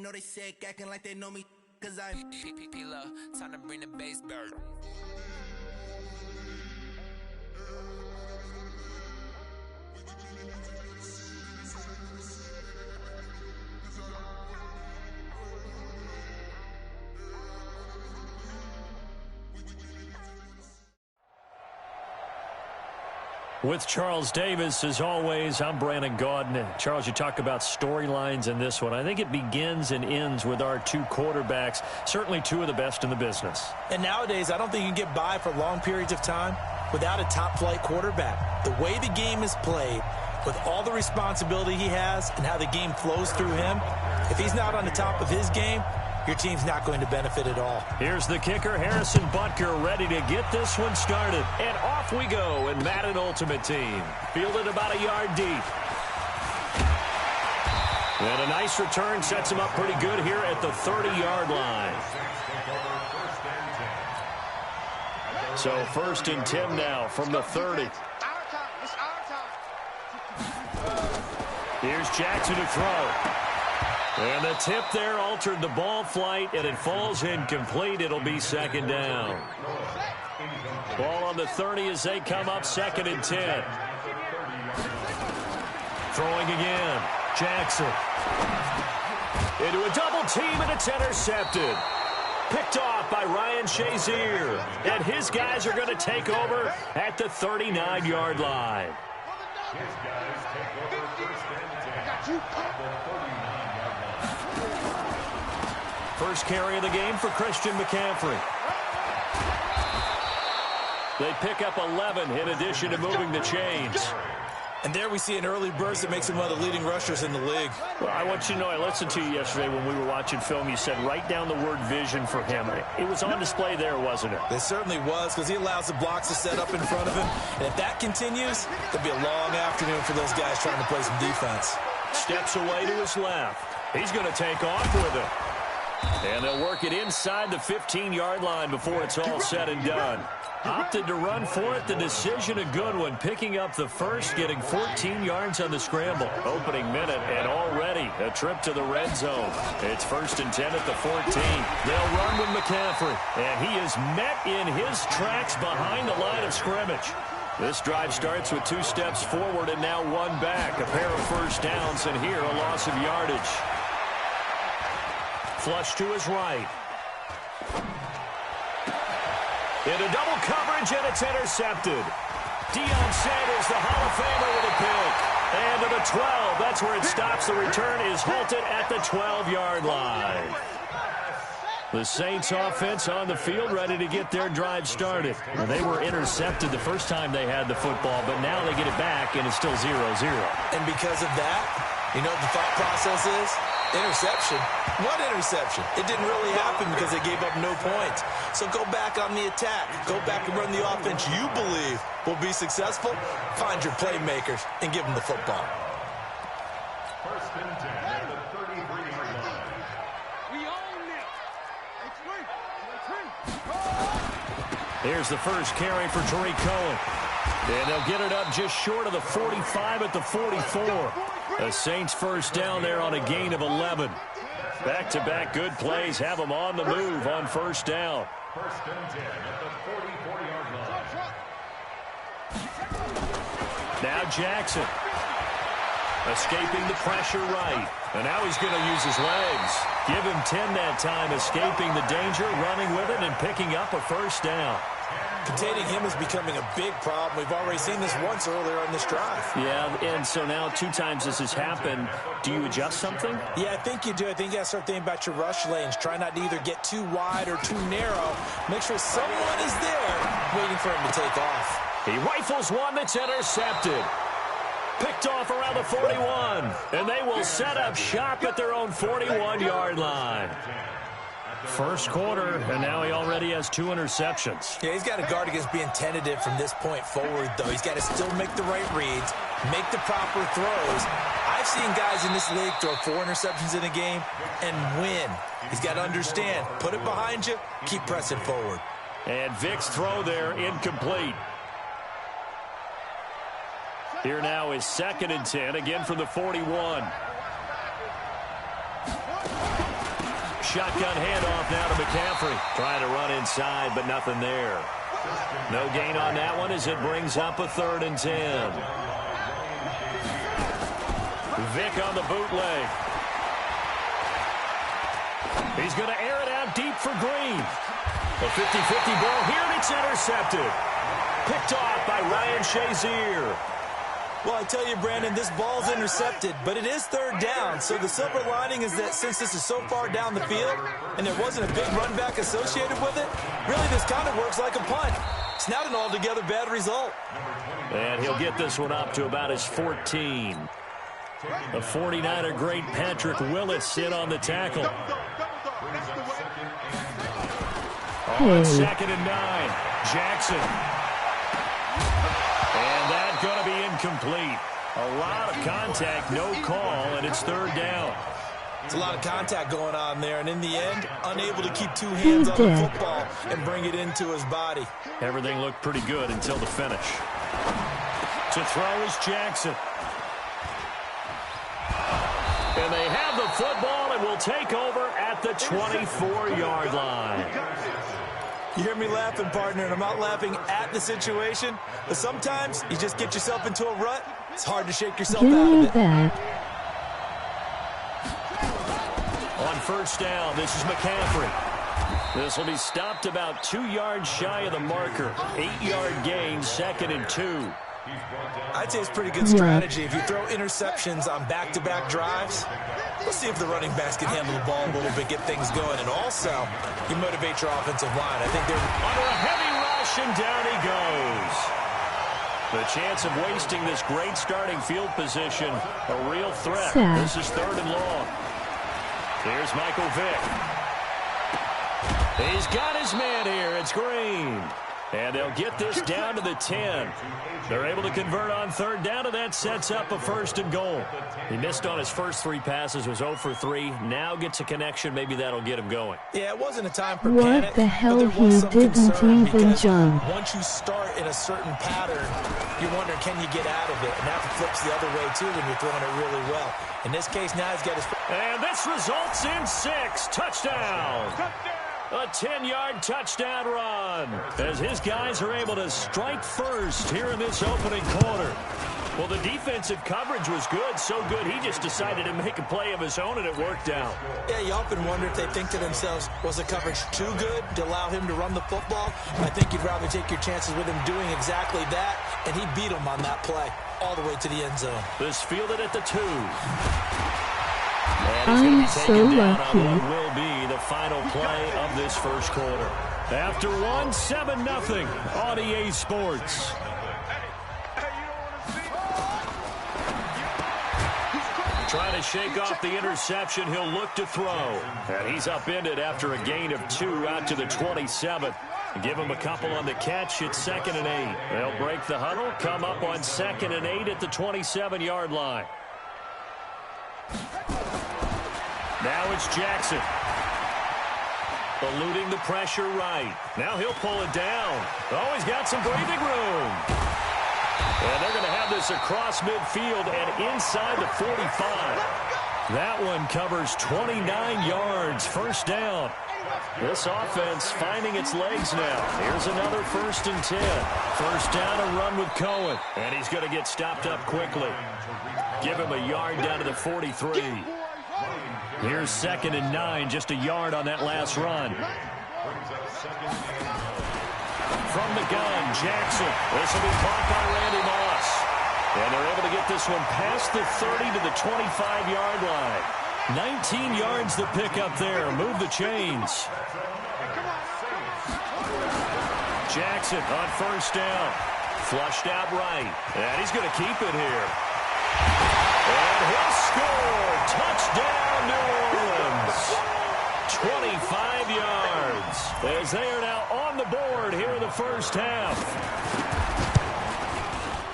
know they sick, acting like they know me, cause I'm P-P-P-Lo, time to bring the bass back. With Charles Davis, as always, I'm Brandon Gaudin. Charles, you talk about storylines in this one. I think it begins and ends with our two quarterbacks, certainly two of the best in the business. And nowadays, I don't think you can get by for long periods of time without a top-flight quarterback. The way the game is played, with all the responsibility he has and how the game flows through him, if he's not on the top of his game, your team's not going to benefit at all. Here's the kicker, Harrison Butker, ready to get this one started. And off we go in Madden Ultimate Team. Fielded about a yard deep. And a nice return sets him up pretty good here at the 30-yard line. So 1st and 10 now from the 30. Here's Jackson to throw. And the tip there altered the ball flight, and it falls incomplete. It'll be 2nd down. Ball on the 30 as they come up 2nd and 10. Throwing again. Jackson. Into a double team, and it's intercepted. Picked off by Ryan Shazier. And his guys are going to take over at the 39-yard line. His guys take over 1st and 10. First carry of the game for Christian McCaffrey. They pick up 11 in addition to moving the chains. And there we see an early burst that makes him one of the leading rushers in the league. Well, I want you to know, I listened to you yesterday when we were watching film. You said write down the word vision for him. It was on display there, wasn't it? It certainly was, because he allows the blocks to set up in front of him. And if that continues, it'll be a long afternoon for those guys trying to play some defense. Steps away to his left. He's going to take off with it. And they'll work it inside the 15-yard line before it's all said and done. Opted to run for it. The decision a good one. Picking up the first, getting 14 yards on the scramble. Opening minute, and already a trip to the red zone. It's 1st and 10 at the 14. They'll run with McCaffrey. And he is met in his tracks behind the line of scrimmage. This drive starts with 2 steps forward and now 1 back. A pair of first downs, and here a loss of yardage. Flush to his right. Into double coverage, and it's intercepted. Deion Sanders, the Hall of Famer, with a pick. And to the 12. That's where it stops. The return is halted at the 12-yard line. The Saints offense on the field, ready to get their drive started. Well, they were intercepted the first time they had the football, but now they get it back, and it's still 0-0. And because of that, you know what the thought process is? Interception. What interception? It didn't really happen because they gave up no points. So go back on the attack. Go back and run the offense you believe will be successful. Find your playmakers and give them the football. 1st and 10 at the 33-yard line. We own it. Here's the first carry for Tariq Cohen. And they'll get it up just short of the 45 at the 44. The Saints first down there on a gain of 11. Back-to-back good plays have them on the move on 1st down. 1st and 10 at the 44-yard line. Now Jackson. Escaping the pressure right. And now he's going to use his legs. Give him 10 that time, escaping the danger, running with it, and picking up a first down. Containing him is becoming a big problem. We've already seen this once earlier on this drive. Yeah, and so now 2 times this has happened. Do you adjust something? Yeah, I think you do. I think you got to start thinking about your rush lanes. Try not to either get too wide or too narrow. Make sure someone is there waiting for him to take off. He rifles one that's intercepted. Picked off around the 41. And they will set up shop at their own 41-yard line. First quarter, and now he already has 2 interceptions. Yeah, he's got to guard against being tentative from this point forward, though. He's got to still make the right reads, make the proper throws. I've seen guys in this league throw 4 interceptions in a game and win. He's got to understand, put it behind you, keep pressing forward. And Vic's throw there, incomplete. Here now is 2nd and 10, again from the 41. shotgun handoff now to McCaffrey. Trying to run inside, but nothing there. No gain on that one as it brings up a 3rd and 10. Vick on the bootleg. He's going to air it out deep for Green. A 50-50 ball here, and it's intercepted. Picked off by Ryan Shazier. Well, I tell you, Brandon, this ball's intercepted, but it is 3rd down. So the silver lining is that since this is so far down the field and there wasn't a big run back associated with it, really this kind of works like a punt. It's not an altogether bad result. And he'll get this one up to about his 14. The 49er great Patrick Willis in on the tackle. On 2nd and 9, Jackson. And that's going to be incomplete. A lot of contact, no call, and it's 3rd down. It's a lot of contact going on there, and in the end, unable to keep 2 hands on the football and bring it into his body. Everything looked pretty good until the finish. To throw is Jackson. And they have the football and will take over at the 24-yard line. You hear me laughing, partner, and I'm not laughing at the situation, but sometimes you just get yourself into a rut. It's hard to shake yourself out of it. On 1st down, this is McCaffrey. This will be stopped about 2 yards shy of the marker. 8-yard gain, 2nd and 2. I'd say it's pretty good strategy. If you throw interceptions on back-to-back drives, let's see if the running backs can handle the ball a little bit, get things going, and also you motivate your offensive line. I think they're under a heavy rush, and down he goes. The chance of wasting this great starting field position, a real threat. This is 3rd and long. Here's Michael Vick. He's got his man here. It's Green. And they'll get this down to the 10. They're able to convert on 3rd down, and that sets up a 1st and goal. He missed on his first 3 passes, was 0 for 3. Now gets a connection. Maybe that'll get him going. Yeah, it wasn't a time for panic. What the hell, he didn't even jump. Once you start in a certain pattern, you're wondering, can you get out of it? And that flips the other way, too, when you're throwing it really well. In this case, now he's got his... And this results in 6. Touchdown. A 10-yard touchdown run as his guys are able to strike first here in this opening quarter. Well, the defensive coverage was good, so good he just decided to make a play of his own, and it worked out. Yeah, you often wonder if they think to themselves, was the coverage too good to allow him to run the football? I think you'd rather take your chances with him doing exactly that, and he beat him on that play all the way to the end zone. This fielded at the 2. And he's going to be taken down on what will be the final play of this first quarter. After 1, 7-0 on EA Sports. Trying to shake off the interception, he'll look to throw. And he's upended after a gain of 2 out to the 27. Give him a couple on the catch. It's 2nd and 8. They'll break the huddle, come up on 2nd and 8 at the 27-yard line. Now it's Jackson. Eluding the pressure right. Now he'll pull it down. Oh, he's got some breathing room. And they're going to have this across midfield and inside the 45. That one covers 29 yards. 1st down. This offense finding its legs now. Here's another 1st and 10. 1st down, a run with Cohen. And he's going to get stopped up quickly. Give him a yard down to the 43. Here's 2nd and 9, just a yard on that last run. From the gun, Jackson. This will be caught by Randy Moss. And they're able to get this one past the 30 to the 25-yard line. 19 yards to pick up there. Move the chains. Jackson on 1st down. Flushed out right. And he's going to keep it here. And he'll score. Touchdown, New Orleans. 25 yards. As they are now on the board here in the first half.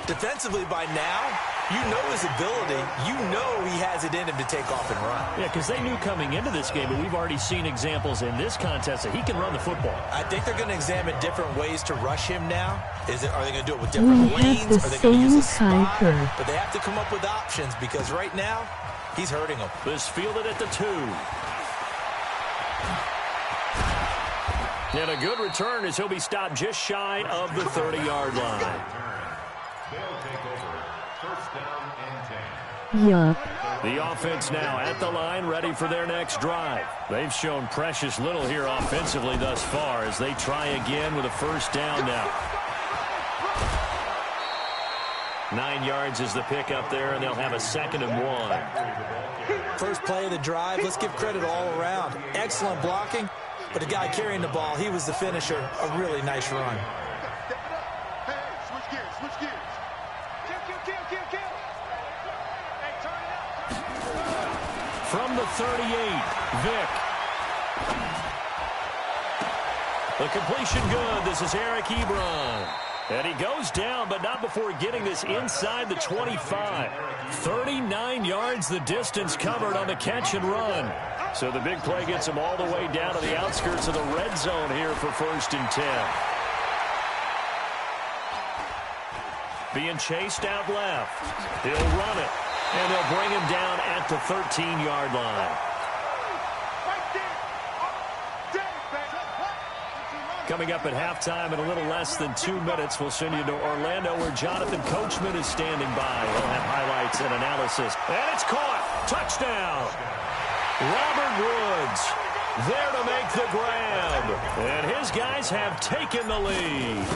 Defensively by now, you know his ability. You know he has it in him to take off and run. Yeah, because they knew coming into this game, but we've already seen examples in this contest that he can run the football. I think they're going to examine different ways to rush him now. Are they going to do it with different lanes? Are they going to use a spot? But they have to come up with options because right now, he's hurting them. This fielded at the 2. And a good return as he'll be stopped just shy of the 30-yard line. They'll take over. First down and 10. Yup. The offense now at the line, ready for their next drive. They've shown precious little here offensively thus far as they try again with a first down now. 9 yards is the pickup there, and they'll have a 2nd and 1. First play of the drive, let's give credit all around. Excellent blocking, but the guy carrying the ball, he was the finisher. A really nice run. Hey, switch gears, switch gears. Kill. Hey, turn it up. From the 38, Vick. The completion good. This is Eric Ebron. And he goes down, but not before getting this inside the 25. 39 yards the distance covered on the catch and run. So the big play gets him all the way down to the outskirts of the red zone here for 1st and 10. Being chased out left. He'll run it, and they'll bring him down at the 13-yard line. Coming up at halftime in a little less than 2 minutes, we'll send you to Orlando where Jonathan Coachman is standing by. He'll have highlights and analysis. And it's caught. Touchdown. Robert Woods there to make the grab. And his guys have taken the lead.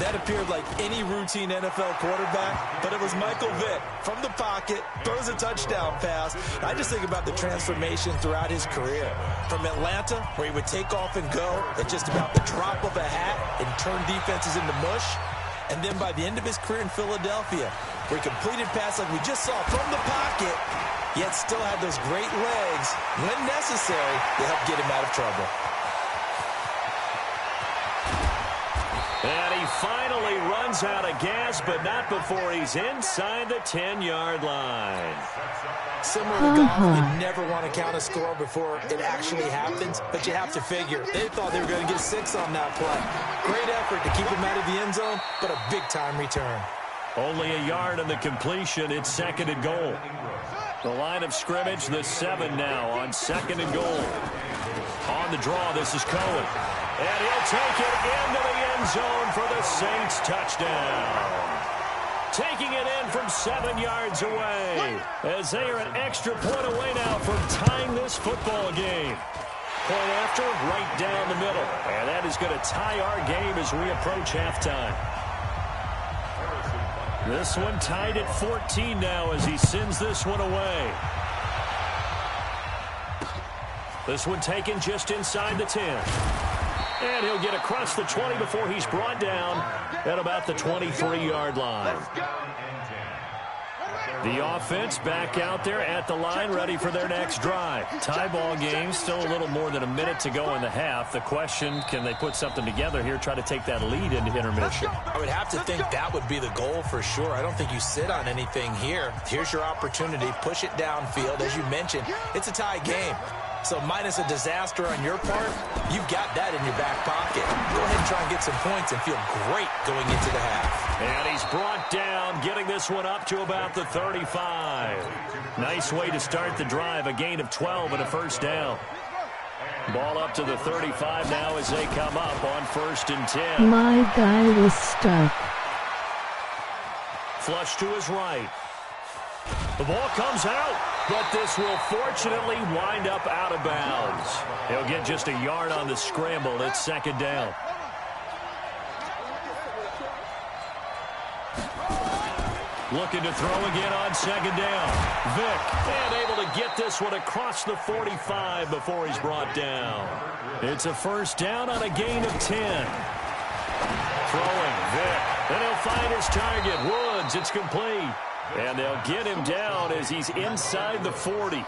That appeared like any routine NFL quarterback, but it was Michael Vick from the pocket, throws a touchdown pass. I just think about the transformation throughout his career. From Atlanta, where he would take off and go at just about the drop of a hat and turn defenses into mush. And then by the end of his career in Philadelphia, where he completed passes like we just saw from the pocket, yet still had those great legs, when necessary, to help get him out of trouble. And he finally runs out of gas, but not before he's inside the 10-yard line. Similar to golf, you never want to count a score before it actually happens, but you have to figure. They thought they were going to get 6 on that play. Great effort to keep him out of the end zone, but a big-time return. Only a yard on the completion. It's 2nd and goal. The line of scrimmage, the 7 now on 2nd and goal. On the draw, this is Cohen. And he'll take it into the end zone for the Saints touchdown. Taking it in from 7 yards away as they are an extra point away now from tying this football game. Point after, right down the middle. And that is going to tie our game as we approach halftime. This one tied at 14 now as he sends this one away. This one taken just inside the 10. And he'll get across the 20 before he's brought down at about the 23-yard line. The offense back out there at the line, ready for their next drive. Tie ball game, still a little more than a minute to go in the half. The question, can they put something together here, try to take that lead into intermission? I would have to think that would be the goal for sure. I don't think you sit on anything here. Here's your opportunity. Push it downfield. As you mentioned, it's a tie game. So minus a disaster on your part, you've got that in your back pocket. Go ahead and try and get some points and feel great going into the half. And he's brought down, getting this one up to about the 35. Nice way to start the drive, a gain of 12 and a first down. Ball up to the 35 now as they come up on 1st and 10. My guy was stuck. Flush to his right. The ball comes out, but this will fortunately wind up out of bounds. He'll get just a yard on the scramble. It's 2nd down. Looking to throw again on 2nd down. Vick, and able to get this one across the 45 before he's brought down. It's a first down on a gain of 10. Throwing, Vick, and he'll find his target. Woods, it's complete. And they'll get him down as he's inside the 40.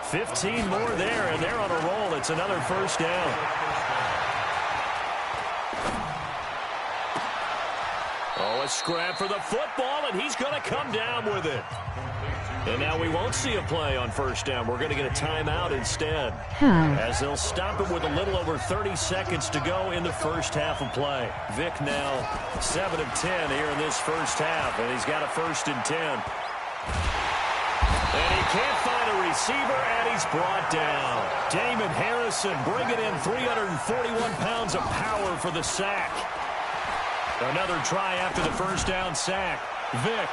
15 more there, and they're on a roll. It's another first down. Oh, a scrap for the football, and he's going to come down with it. And now we won't see a play on first down. We're going to get a timeout instead. As they'll stop it with a little over 30 seconds to go in the first half of play. Vick now 7 of 10 here in this first half, and he's got a 1st and 10. And he can't find a receiver, and he's brought down. Damon Harrison bringing in 341 pounds of power for the sack. Another try after the first down sack. Vick.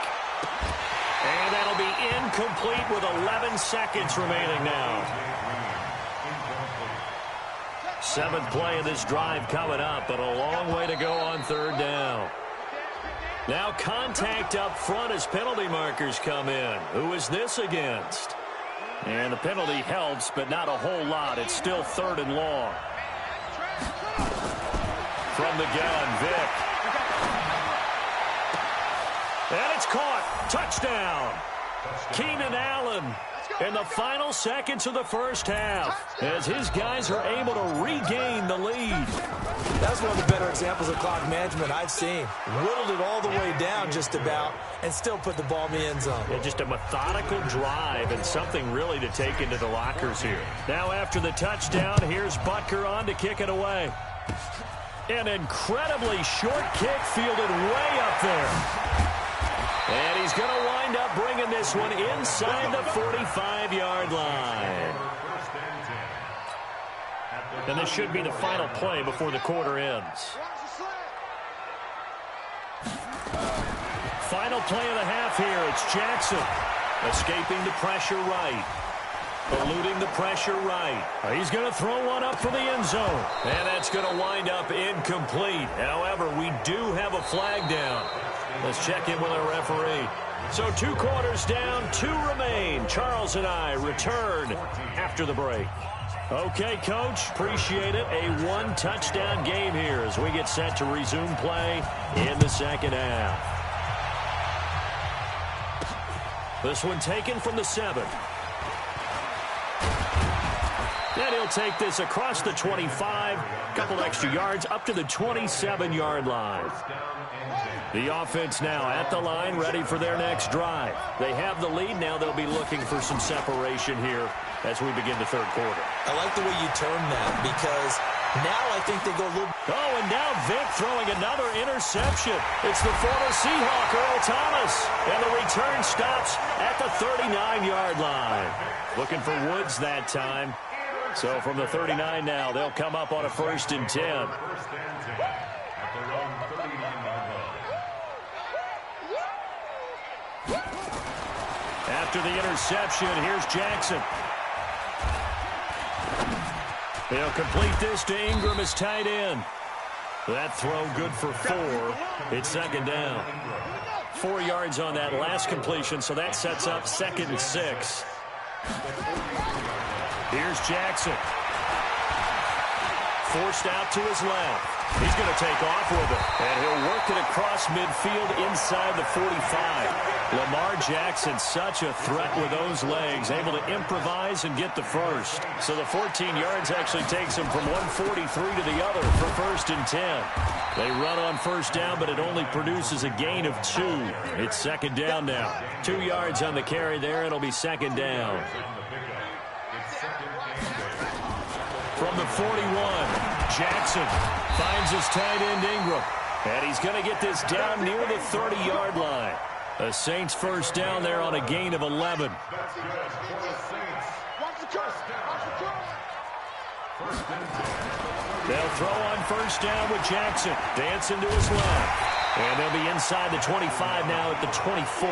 And that'll be incomplete with 11 seconds remaining now. Seventh play of this drive coming up, but a long way to go on third down. Now contact up front as penalty markers come in. Who is this against? And the penalty helps, but not a whole lot. It's still third and long. From the gun, Vick. And it's caught. Touchdown. Keenan Allen in the final seconds of the first half as his guys are able to regain the lead. That's one of the better examples of clock management I've seen. Whittled it all the way down just about and still put the ball in the end zone. Yeah, just a methodical drive and something really to take into the lockers here. Now after the touchdown, here's Butker on to kick it away. An incredibly short kick fielded way up there. And he's going to wind up bringing this one inside the 45-yard line. And this should be the final play before the quarter ends. Final play of the half here. It's Jackson escaping the pressure right. Eluding the pressure right. He's going to throw one up for the end zone. And that's going to wind up incomplete. However, we do have a flag down. Let's check in with our referee. So 2 quarters down, 2 remain. Charles and I return after the break. Okay, Coach, appreciate it. A 1-touchdown game here as we get set to resume play in the second half. This one taken from the 7. And he'll take this across the 25, a couple extra yards up to the 27-yard line. The offense now at the line, ready for their next drive. They have the lead. Now they'll be looking for some separation here as we begin the third quarter. I like the way you term that because now I think they go a little... Oh, and now Vick throwing another interception. It's the former Seahawk, Earl Thomas. And the return stops at the 39-yard line. Looking for Woods that time. So from the 39 now, they'll come up on a 1st and 10. After the interception, here's Jackson. They'll complete this to Ingram as tight end. That throw good for 4. It's 2nd down. 4 yards on that last completion, so that sets up 2nd and 6. Here's Jackson. Forced out to his left. He's going to take off with it. And he'll work it across midfield inside the 45. Lamar Jackson, such a threat with those legs, able to improvise and get the first. So the 14 yards actually takes him from 143 to the other for 1st and 10. They run on 1st down, but it only produces a gain of 2. It's 2nd down now. 2 yards on the carry there. It'll be 2nd down. From the 41, Jackson finds his tight end Ingram. And he's going to get this down near the 30-yard line. The Saints 1st down there on a gain of 11. They'll throw on 1st down with Jackson. Dancing to his left. And they'll be inside the 25 now at the 24.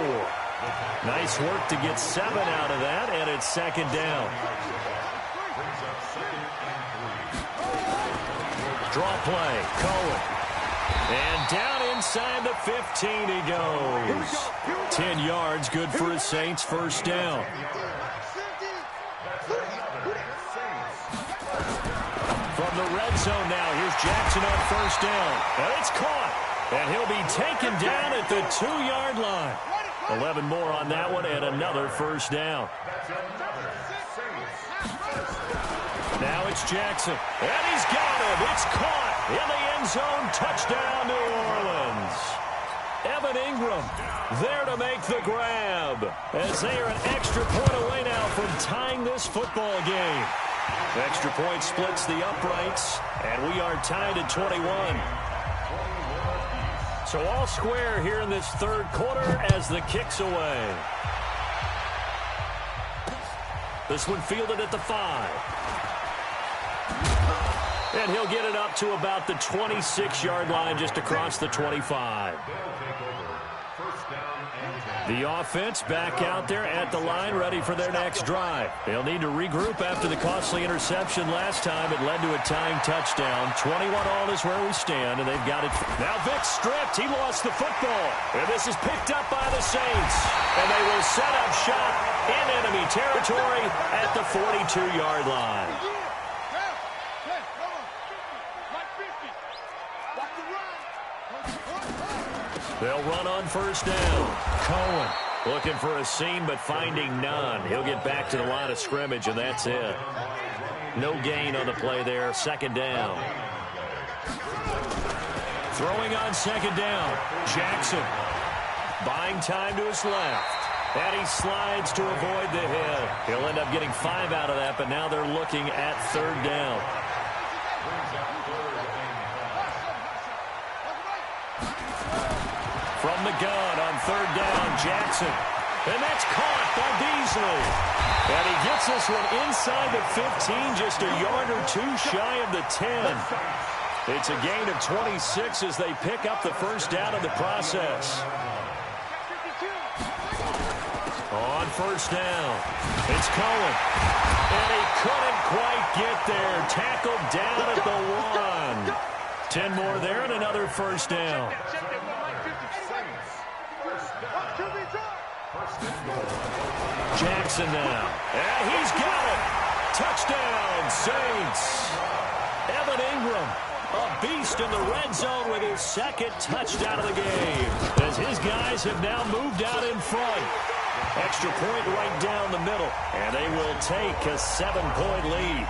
Nice work to get 7 out of that, and it's 2nd down. Draw play, Cohen. And down inside the 15 he goes. 10 yards, good for his Saints 1st down. From the red zone now, here's Jackson on 1st down. And it's caught. And he'll be taken down at the 2-yard line. 11 more on that one and another 1st down. Now it's Jackson. And he's got him. It's caught in the end zone. Touchdown, New Orleans. Evan Ingram there to make the grab as they are an extra point away now from tying this football game. Extra point splits the uprights, and we are tied at 21. So all square here in this third quarter as the kick's away. This one fielded at the 5. And he'll get it up to about the 26-yard line, just across the 25. The offense back out there at the line, ready for their next drive. They'll need to regroup after the costly interception last time. It led to a tying touchdown. 21-all is where we stand, and they've got it. Now Vic stripped. He lost the football. And this is picked up by the Saints. And they will set up shop in enemy territory at the 42-yard line. They'll run on first down. Cohen looking for a seam, but finding none. He'll get back to the line of scrimmage, and that's it. No gain on the play there. Second down. Throwing on second down. Jackson buying time to his left. And he slides to avoid the hit. He'll end up getting 5 out of that, but now they're looking at third down. From the gun on third down, Jackson. And that's caught by Beasley. And he gets this one inside the 15, just a yard or two shy of the 10. It's a gain of 26 as they pick up the first down in the process. On first down, it's Cohen. And he couldn't quite get there. Tackled down at the 1. 10 more there and another first down. Jackson now. And he's got it. Touchdown, Saints. Evan Ingram, a beast in the red zone with his second touchdown of the game, as his guys have now moved out in front. Extra point right down the middle, and they will take a 7-point lead.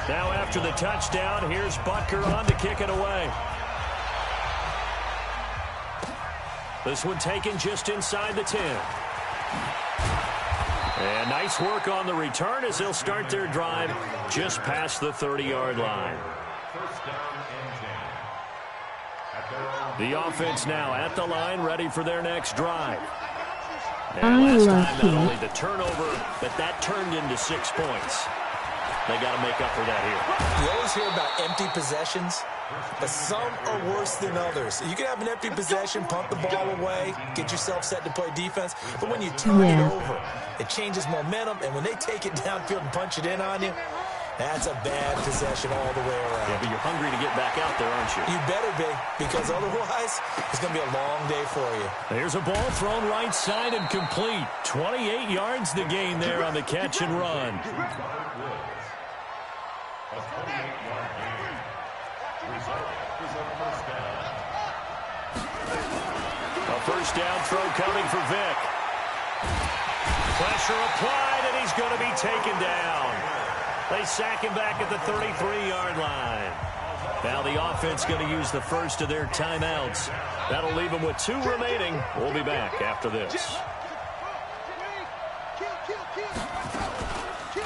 Now after the touchdown, here's Butker on to kick it away. This one taken just inside the 10. And nice work on the return as they'll start their drive just past the 30-yard line. The offense now at the line, ready for their next drive. And last time, not only the turnover, but that turned into 6 points. They got to make up for that here. You always hear about empty possessions, but some are worse than others. You can have an empty possession, punt the ball away, get yourself set to play defense, but when you turn it over, it changes momentum, and when they take it downfield and punch it in on you, that's a bad possession all the way around. Yeah, but you're hungry to get back out there, aren't you? You better be, because otherwise, it's going to be a long day for you. There's a ball thrown right side and complete. 28 yards the gain there on the catch and run. A first down throw coming for Vic. Pressure applied, and he's going to be taken down. They sack him back at the 33-yard line. Now the offense going to use the first of their timeouts. That'll leave them with 2 remaining. We'll be back after this.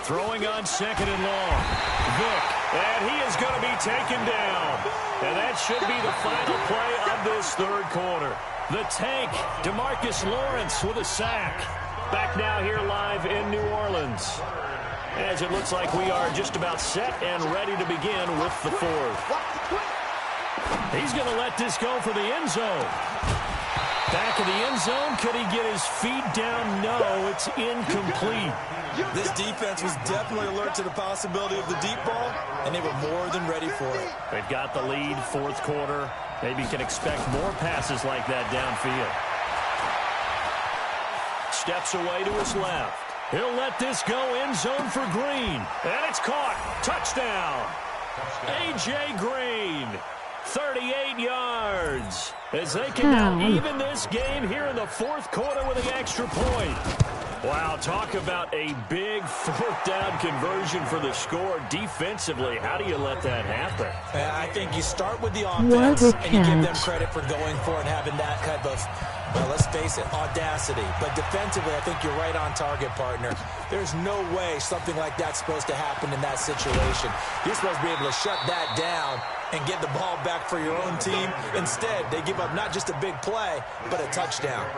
Throwing on second and long. Vic, and he is going to be taken down. And that should be the final play of this third quarter. The tank, DeMarcus Lawrence with a sack. Back now here live in New Orleans, as it looks like we are just about set and ready to begin with the fourth. He's going to let this go for the end zone. Back of the end zone, could he get his feet down? No, it's incomplete. This defense was definitely alert to the possibility of the deep ball, and they were more than ready for it. They've got the lead, fourth quarter. Maybe can expect more passes like that downfield. Steps away to his left. He'll let this go end zone for Green. And it's caught. Touchdown. A.J. Green. 38 yards. As they can now even this game here in the fourth quarter with an extra point. Wow, talk about a big fourth down conversion for the score. Defensively, how do you let that happen? I think you start with the offense and you give them credit for going for it and having that type of, well, let's face it, audacity. But defensively, I think you're right on target, partner. There's no way something like that's supposed to happen in that situation. You're supposed to be able to shut that down and get the ball back for your own team. Instead, they give up not just a big play, but a touchdown.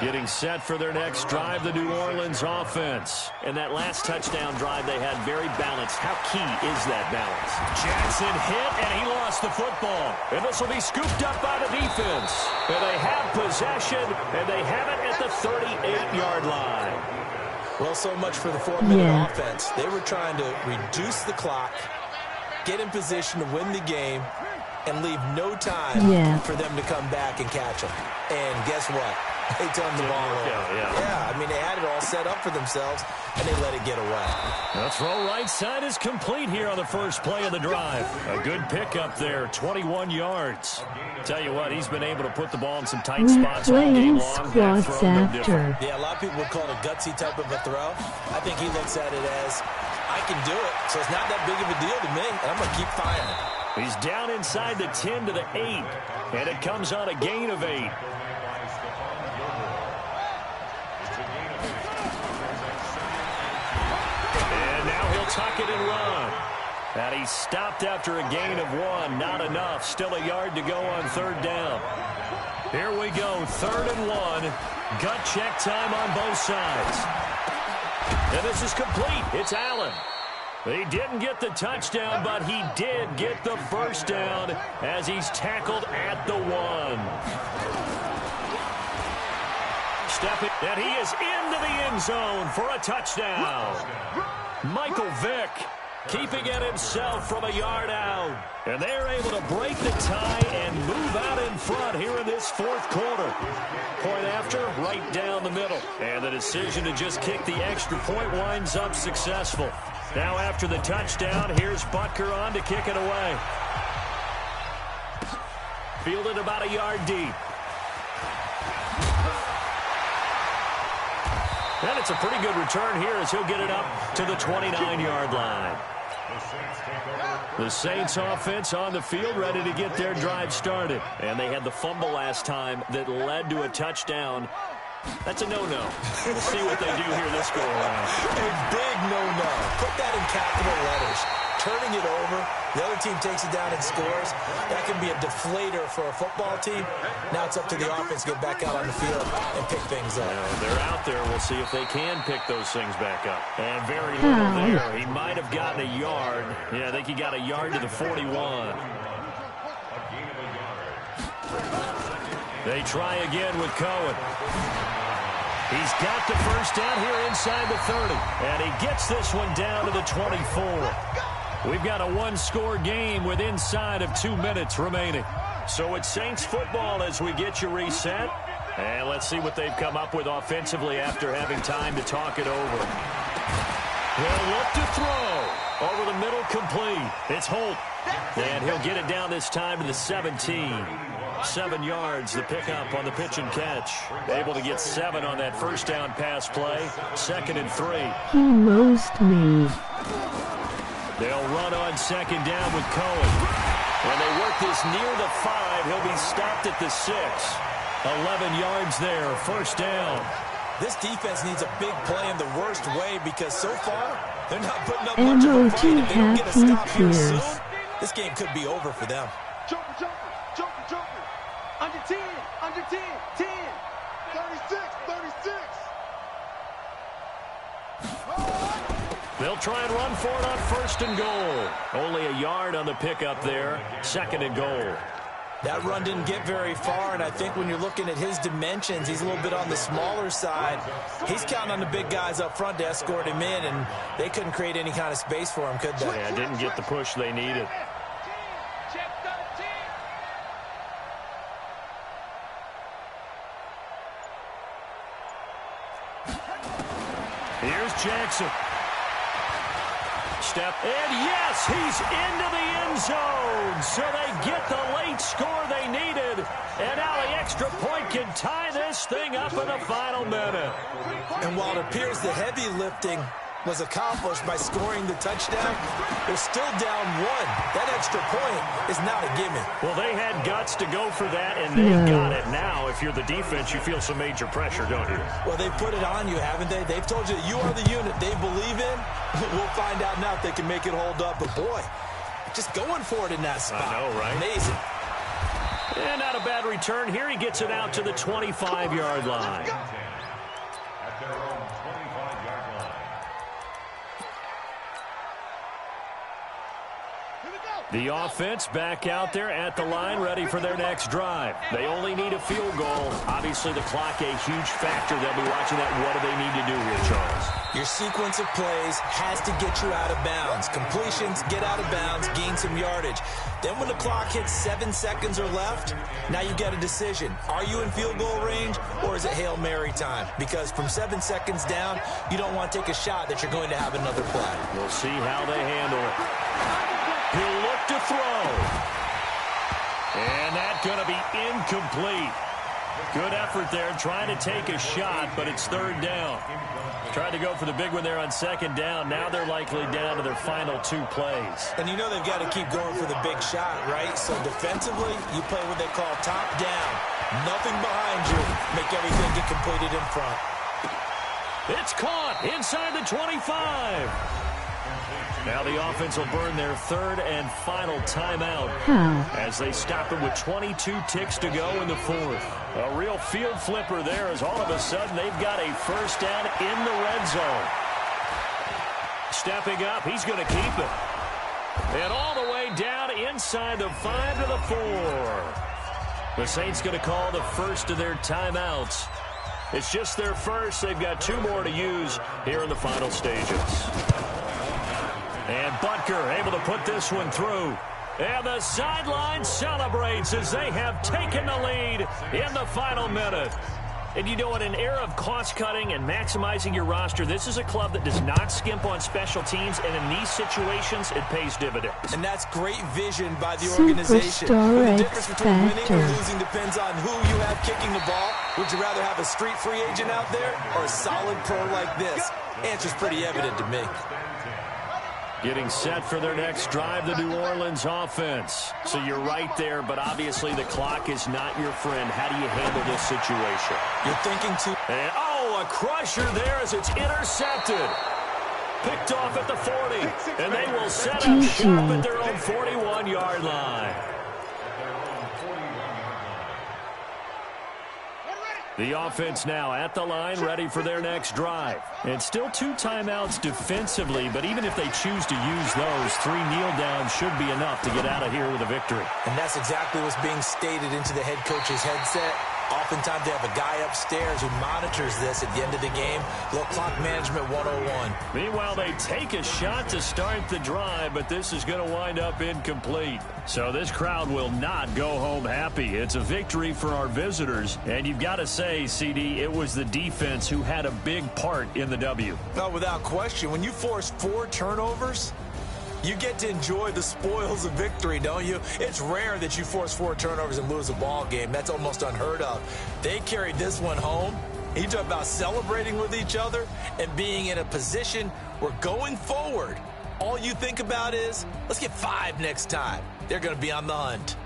Getting set for their next drive, the New Orleans offense. And that last touchdown drive they had very balanced. How key is that balance? Jackson hit, and he lost the football. And this will be scooped up by the defense. And they have possession, and they have it at the 38-yard line. Well, so much for the 4-minute offense. They were trying to reduce the clock, get in position to win the game, and leave no time for them to come back and catch them. And guess what? They turned the ball over. Yeah, I mean, they had it all set up for themselves, and they let it get away. The throw right side is complete here on the first play of the drive. A good pickup there, 21 yards. Tell you what, he's been able to put the ball in some tight spots all game long. Squats after. Yeah, a lot of people would call it a gutsy type of a throw. I think he looks at it as, I can do it, so it's not that big of a deal to me, and I'm going to keep firing. He's down inside the 10 to the 8, and it comes on a gain of 8. Tuck it and run. And he stopped after a gain of 1. Not enough. Still a yard to go on third down. Here we go. 3rd and 1. Gut check time on both sides. And this is complete. It's Allen. He didn't get the touchdown, but he did get the first down as he's tackled at the 1. Stepping, and he is into the end zone for a touchdown. Michael Vick keeping it himself from a yard out. And they're able to break the tie and move out in front here in this 4th quarter. Point after, right down the middle. And the decision to just kick the extra point winds up successful. Now after the touchdown, here's Butker on to kick it away. Fielded about a yard deep. And it's a pretty good return here as he'll get it up to the 29-yard line. The Saints offense on the field ready to get their drive started. And they had the fumble last time that led to a touchdown. That's a no-no. We'll see what they do here this go-around. A big no-no. Put that in capital letters. Turning it over, the other team takes it down and scores. That can be a deflator for a football team. Now it's up to the offense to get back out on the field and pick things up. They're out there. We'll see if they can pick those things back up. And very little there. He might have gotten a yard. Yeah, I think he got a yard to the 41. They try again with Cohen. He's got the first down here inside the 30. And he gets this one down to the 24. We've got a 1-score game with inside of 2 minutes remaining. So it's Saints football as we get you reset. And let's see what they've come up with offensively after having time to talk it over. They'll look to throw. Over the middle, complete. It's Holt. And he'll get it down this time to the 17. 7 yards, the pickup on the pitch and catch. Able to get 7 on that first down pass play. 2nd and 3. He roast me. They'll run on 2nd down with Cohen. When they work this near the 5, he'll be stopped at the 6. 11 yards there, first down. This defense needs a big play in the worst way because so far, they're not putting up much of a fight. If they don't get a stop here soon, this game could be over for them. Jumper, jumper, jumper, jumper. Under 10, under 10, 10. 36, 36. They'll try and run for it on 1st and goal. Only a yard on the pickup there. 2nd and goal. That run didn't get very far, and I think when you're looking at his dimensions, he's a little bit on the smaller side. He's counting on the big guys up front to escort him in, and they couldn't create any kind of space for him, could they? Yeah, didn't get the push they needed. Here's Jackson. Step, and yes, he's into the end zone. So they get the late score they needed. And now the extra point can tie this thing up in the final minute. And while it appears the heavy lifting was accomplished by scoring the touchdown, they're still down 1. That extra point is not a gimme. Well, they had guts to go for that, and they got it. Now, if you're the defense, you feel some major pressure, don't you? Well, they've put it on you, haven't they? They've told you that you are the unit they believe in. We'll find out now if they can make it hold up. But, boy, just going for it in that spot. I know, right? Amazing. And not a bad return here. He gets it out to the 25-yard line. At their own 25-yard line. The offense back out there at the line, ready for their next drive. They only need a field goal. Obviously, the clock a huge factor. They'll be watching that. What do they need to do here, Charles? Your sequence of plays has to get you out of bounds. Completions, get out of bounds, gain some yardage. Then when the clock hits 7 seconds or left, now you get a decision. Are you in field goal range, or is it Hail Mary time? Because from 7 seconds down, you don't want to take a shot that you're going to have another play. We'll see how they handle it. He'll look to throw. And that's going to be incomplete. Good effort there, trying to take a shot, but it's third down. Tried to go for the big one there on second down. Now they're likely down to their final 2 plays. And you know they've got to keep going for the big shot, right? So defensively, you play what they call top down. Nothing behind you. Make everything get completed in front. It's caught inside the 25. Now the offense will burn their third and final timeout as they stop it with 22 ticks to go in the fourth. A real field flipper there as all of a sudden they've got a first down in the red zone. Stepping up, he's going to keep it. And all the way down inside the 5 to the 4. The Saints going to call the first of their timeouts. It's just their first. They've got 2 more to use here in the final stages. And Butker able to put this one through. And the sideline celebrates as they have taken the lead in the final minute. And you know, in an era of cost-cutting and maximizing your roster, this is a club that does not skimp on special teams, and in these situations, it pays dividends. And that's great vision by the organization. The difference between winning or losing depends on who you have kicking the ball. Would you rather have a street free agent out there or a solid pro like this? Answer's pretty evident to me. Getting set for their next drive, the New Orleans offense. So you're right there, but obviously the clock is not your friend. How do you handle this situation? You're thinking too. And, a crusher there as it's intercepted. Picked off at the 40, and they will set up shop at their own 41-yard line. The offense now at the line, ready for their next drive. And still 2 timeouts defensively, but even if they choose to use those, 3 kneel downs should be enough to get out of here with a victory. And that's exactly what's being stated into the head coach's headset. Oftentimes they have a guy upstairs who monitors this at the end of the game. Little clock management 101. Meanwhile, they take a shot to start the drive, but this is going to wind up incomplete. So this crowd will not go home happy. It's a victory for our visitors. And you've got to say, CD, it was the defense who had a big part in the W. No, without question. When you force 4 turnovers, you get to enjoy the spoils of victory, don't you? It's rare that you force 4 turnovers and lose a ball game. That's almost unheard of. They carried this one home. You talk about celebrating with each other and being in a position where going forward, all you think about is, let's get 5 next time. They're going to be on the hunt.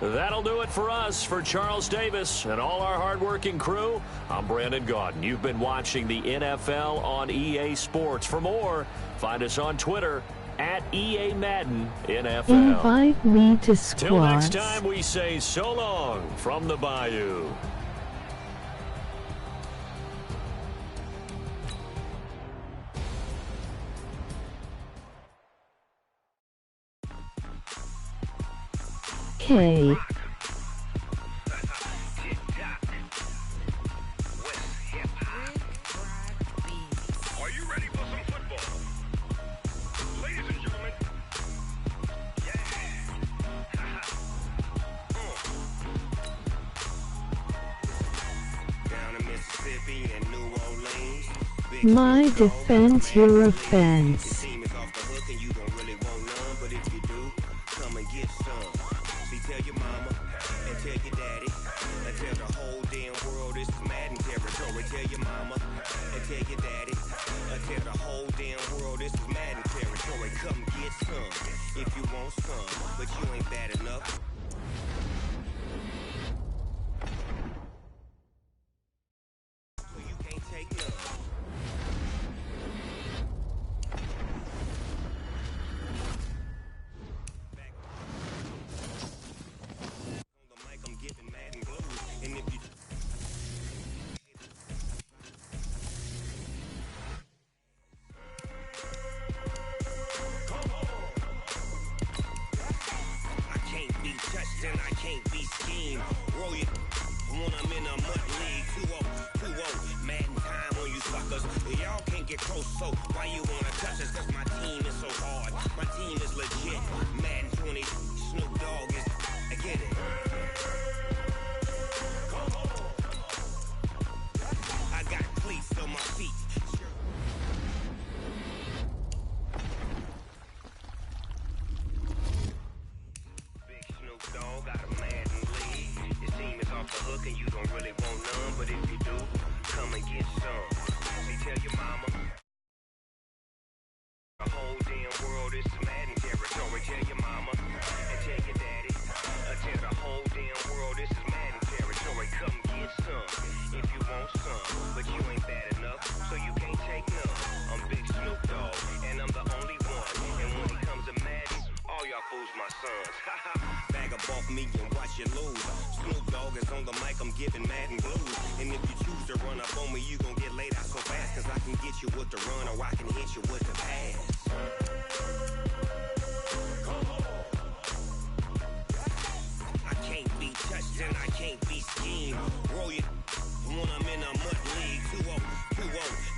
That'll do it for us. For Charles Davis and all our hardworking crew, I'm Brandon Gaudin. You've been watching the NFL on EA Sports. For more, find us on Twitter at EA Madden NFL. Invite me to squats. Till next time, we say so long from the Bayou. Okay. My defense, your offense. Tell your mama and tell your daddy and tell the whole damn world this is Madden territory. Tell your mama and tell your daddy and tell the whole damn world this is Madden territory. Come get some if you want some, but you ain't bad enough. So you can't take none. I'm in a mud league. 2-0, Madden time on you suckers. Y'all can't get close, so why you wanna touch us? Cause my team is so hard. My team is legit. Madden 20, Snoop Dogg is, I get it. I got cleats on my feet. Big Snoop Dogg got a Madden league. Your team is off the hook and you don't really want none, but if you do, come and get some. See, tell your mama. The whole damn world is Madden territory. Tell your mama and tell your daddy. Tell the whole damn world this is Madden territory. Come get some if you want some, but you ain't bad enough, so you can't take none. I'm Big Snoop Dogg, and I'm the only one. And when it comes to Madden, all y'all fools my sons. Bag up off me and watch you lose. Snoop Dogg is on the mic, I'm giving Madden blues. And if you choose to run up on me, you gon' get laid out so fast. Cause I can get you with the run or I can hit you with the pass. I can't be touched and I can't be schemed. Roll you when I'm in a mud league. 2-0,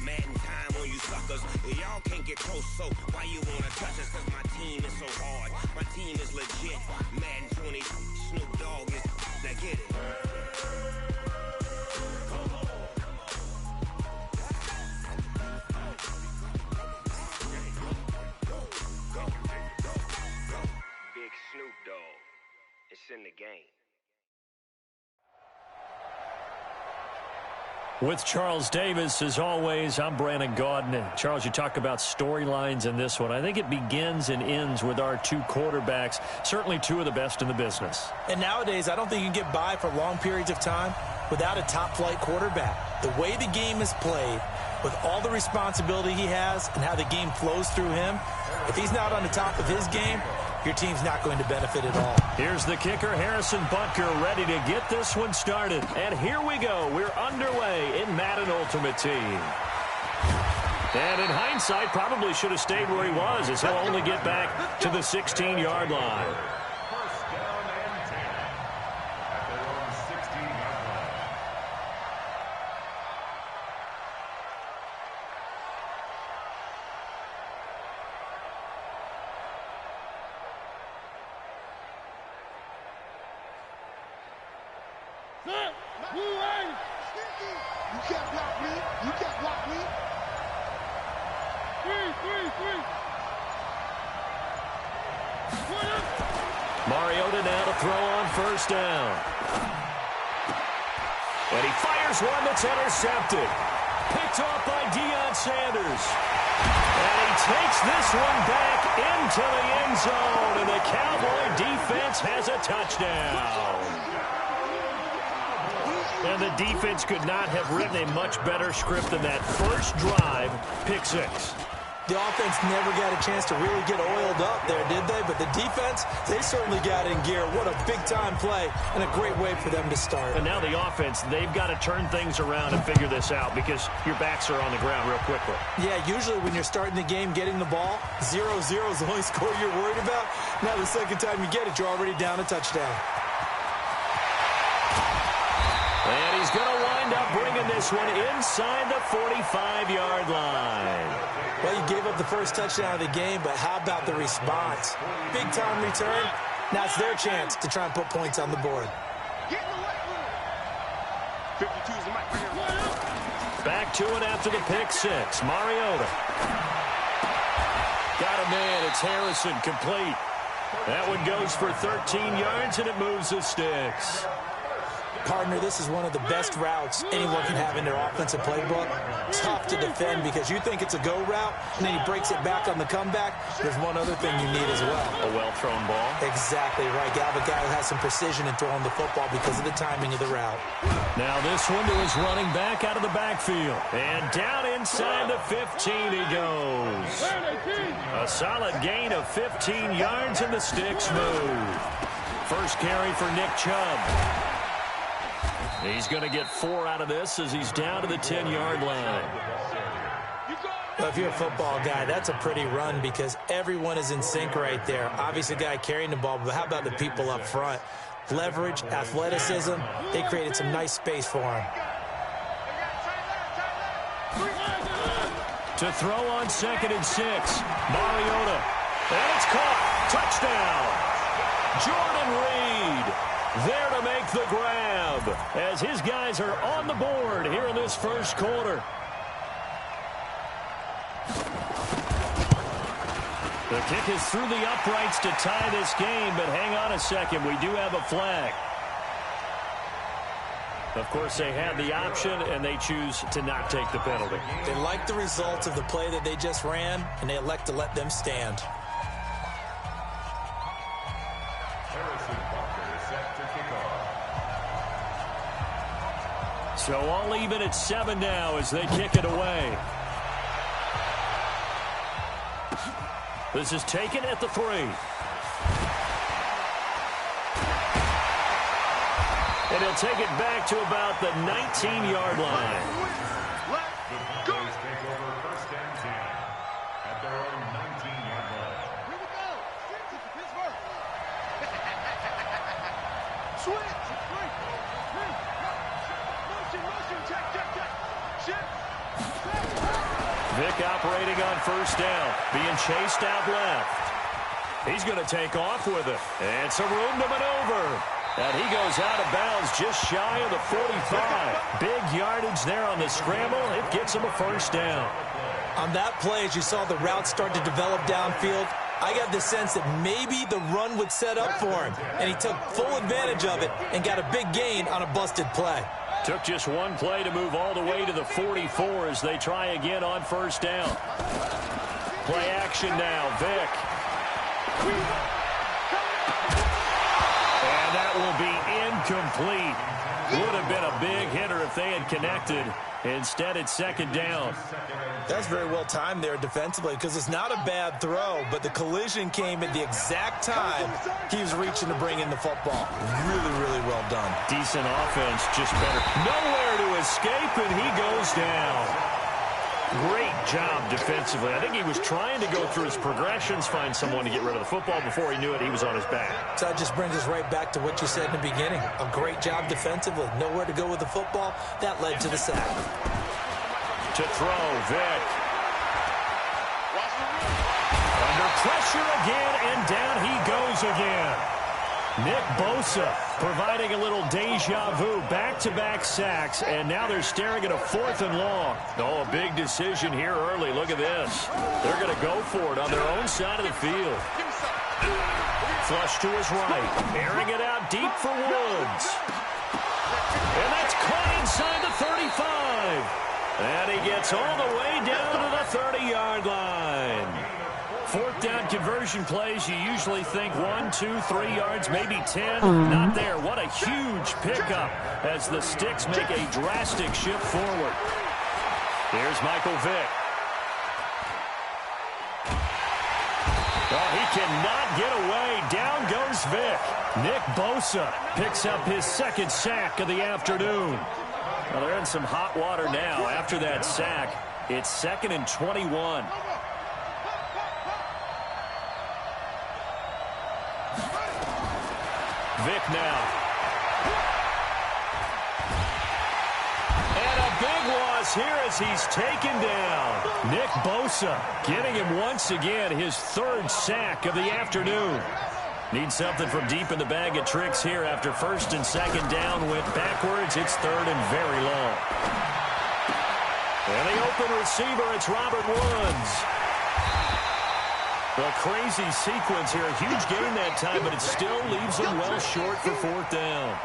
Madden time on you suckers. Y'all can't get close, so why you wanna touch us? Cause my team is so hard. My team is legit. Madden 20, Snoop Dogg is, now get it. Big Snoop Dogg, it's in the game. With Charles Davis, as always, I'm Brandon Gaudin. Charles, you talk about storylines in this one. I think it begins and ends with our two quarterbacks, certainly two of the best in the business. And nowadays, I don't think you can get by for long periods of time without a top-flight quarterback. The way the game is played, with all the responsibility he has and how the game flows through him, if he's not on the top of his game, your team's not going to benefit at all. Here's the kicker, Harrison Butker, ready to get this one started. And here we go. We're underway in Madden Ultimate Team. And in hindsight, probably should have stayed where he was, as he'll only get back to the 16-yard line. First down and 10 at their own 16-yard line. You can't block me. You can't block me. Three. Mariota now to throw on first down. And he fires one that's intercepted. Picked off by Deion Sanders. And he takes this one back into the end zone. And the Cowboy defense has a touchdown. And the defense could not have written a much better script than that first drive, pick six. The offense never got a chance to really get oiled up there, did they? But the defense, they certainly got in gear. What a big-time play and a great way for them to start. And now the offense, they've got to turn things around and figure this out because your backs are on the ground real quickly. Yeah, usually when you're starting the game getting the ball, 0-0 is the only score you're worried about. Now the second time you get it, you're already down a touchdown. And he's going to wind up bringing this one inside the 45-yard line. Well, you gave up the first touchdown of the game, but how about the response? Big-time return. Now it's their chance to try and put points on the board. Get in the weight room. 52's the mic right here. Back to it after the pick six. Mariota. Got a man. It's Harrison, complete. That one goes for 13 yards, and it moves the sticks. Partner, this is one of the best routes anyone can have in their offensive playbook. Tough to defend because you think it's a go route, and then he breaks it back on the comeback. There's one other thing you need as well. A well-thrown ball. Exactly right. You have a guy who has some precision in throwing the football because of the timing of the route. Now this one to his running back out of the backfield. And down inside the 15 he goes. A solid gain of 15 yards, and the sticks move. First carry for Nick Chubb. He's going to get 4 out of this as he's down to the 10-yard line. Well, if you're a football guy, that's a pretty run because everyone is in sync right there. Obviously, the guy carrying the ball, but how about the people up front? leverage, athleticism. They created some nice space for him. To throw on 2nd and 6. Mariota. And it's caught. Touchdown. Jordan Reed there to make the grab as his guys are on the board here in this first quarter. The kick is through the uprights to tie this game, but hang on a second. We do have a flag. Of course, they had the option, and they choose to not take the penalty. They like the results of the play that they just ran, and they elect to let them stand. So all even at 7 now as they kick it away. This is taken at the 3. And he'll take it back to about the 19-yard line. The Buckeyes take over 1st and 10 at their own 19-yard line. Here we go. Switch it to Pittsburgh. Switch. Motion. Check. Shift. Vic operating on 1st down. Being chased out left. He's going to take off with it. And some room to maneuver. And he goes out of bounds just shy of the 45. Big yardage there on the scramble. It gets him a 1st down. On that play, as you saw the route start to develop downfield, I got the sense that maybe the run would set up for him. And he took full advantage of it and got a big gain on a busted play. Took just one play to move all the way to the 44 as they try again on 1st down. Play action now, Vic. And that will be incomplete. Would have been a big hitter if they had connected. Instead, it's 2nd down. That's very well timed there defensively because it's not a bad throw, but the collision came at the exact time he was reaching to bring in the football. Really, really well done. Decent offense, just better. Nowhere to escape, and he goes down. Great job defensively. I think he was trying to go through his progressions, find someone to get rid of the football. Before he knew it, he was on his back. So that just brings us right back to what you said in the beginning. A great job defensively. Nowhere to go with the football. That led to the sack. To throw, Vic. Under pressure again, and down he goes again. Nick Bosa providing a little deja vu, back-to-back sacks, and now they're staring at a 4th and long. Oh, a big decision here early. Look at this. They're going to go for it on their own side of the field. Flush to his right, airing it out deep for Woods. And that's caught inside the 35. And he gets all the way down to the 30-yard line. 4th down conversion plays, you usually think 1, 2, 3 yards, maybe 10. Not there. What a huge pickup as the Sticks make a drastic shift forward. Here's Michael Vick. Oh, he cannot get away. Down goes Vick. Nick Bosa picks up his 2nd sack of the afternoon. Well, they're in some hot water now. After that sack, it's 2nd and 21. Vick now. And a big loss here as he's taken down. Nick Bosa getting him once again his 3rd sack of the afternoon. Needs something from deep in the bag of tricks here after 1st and 2nd down went backwards. It's 3rd and very long. And the open receiver, it's Robert Woods. A crazy sequence here. A huge gain that time, but it still leaves him well short for 4th down.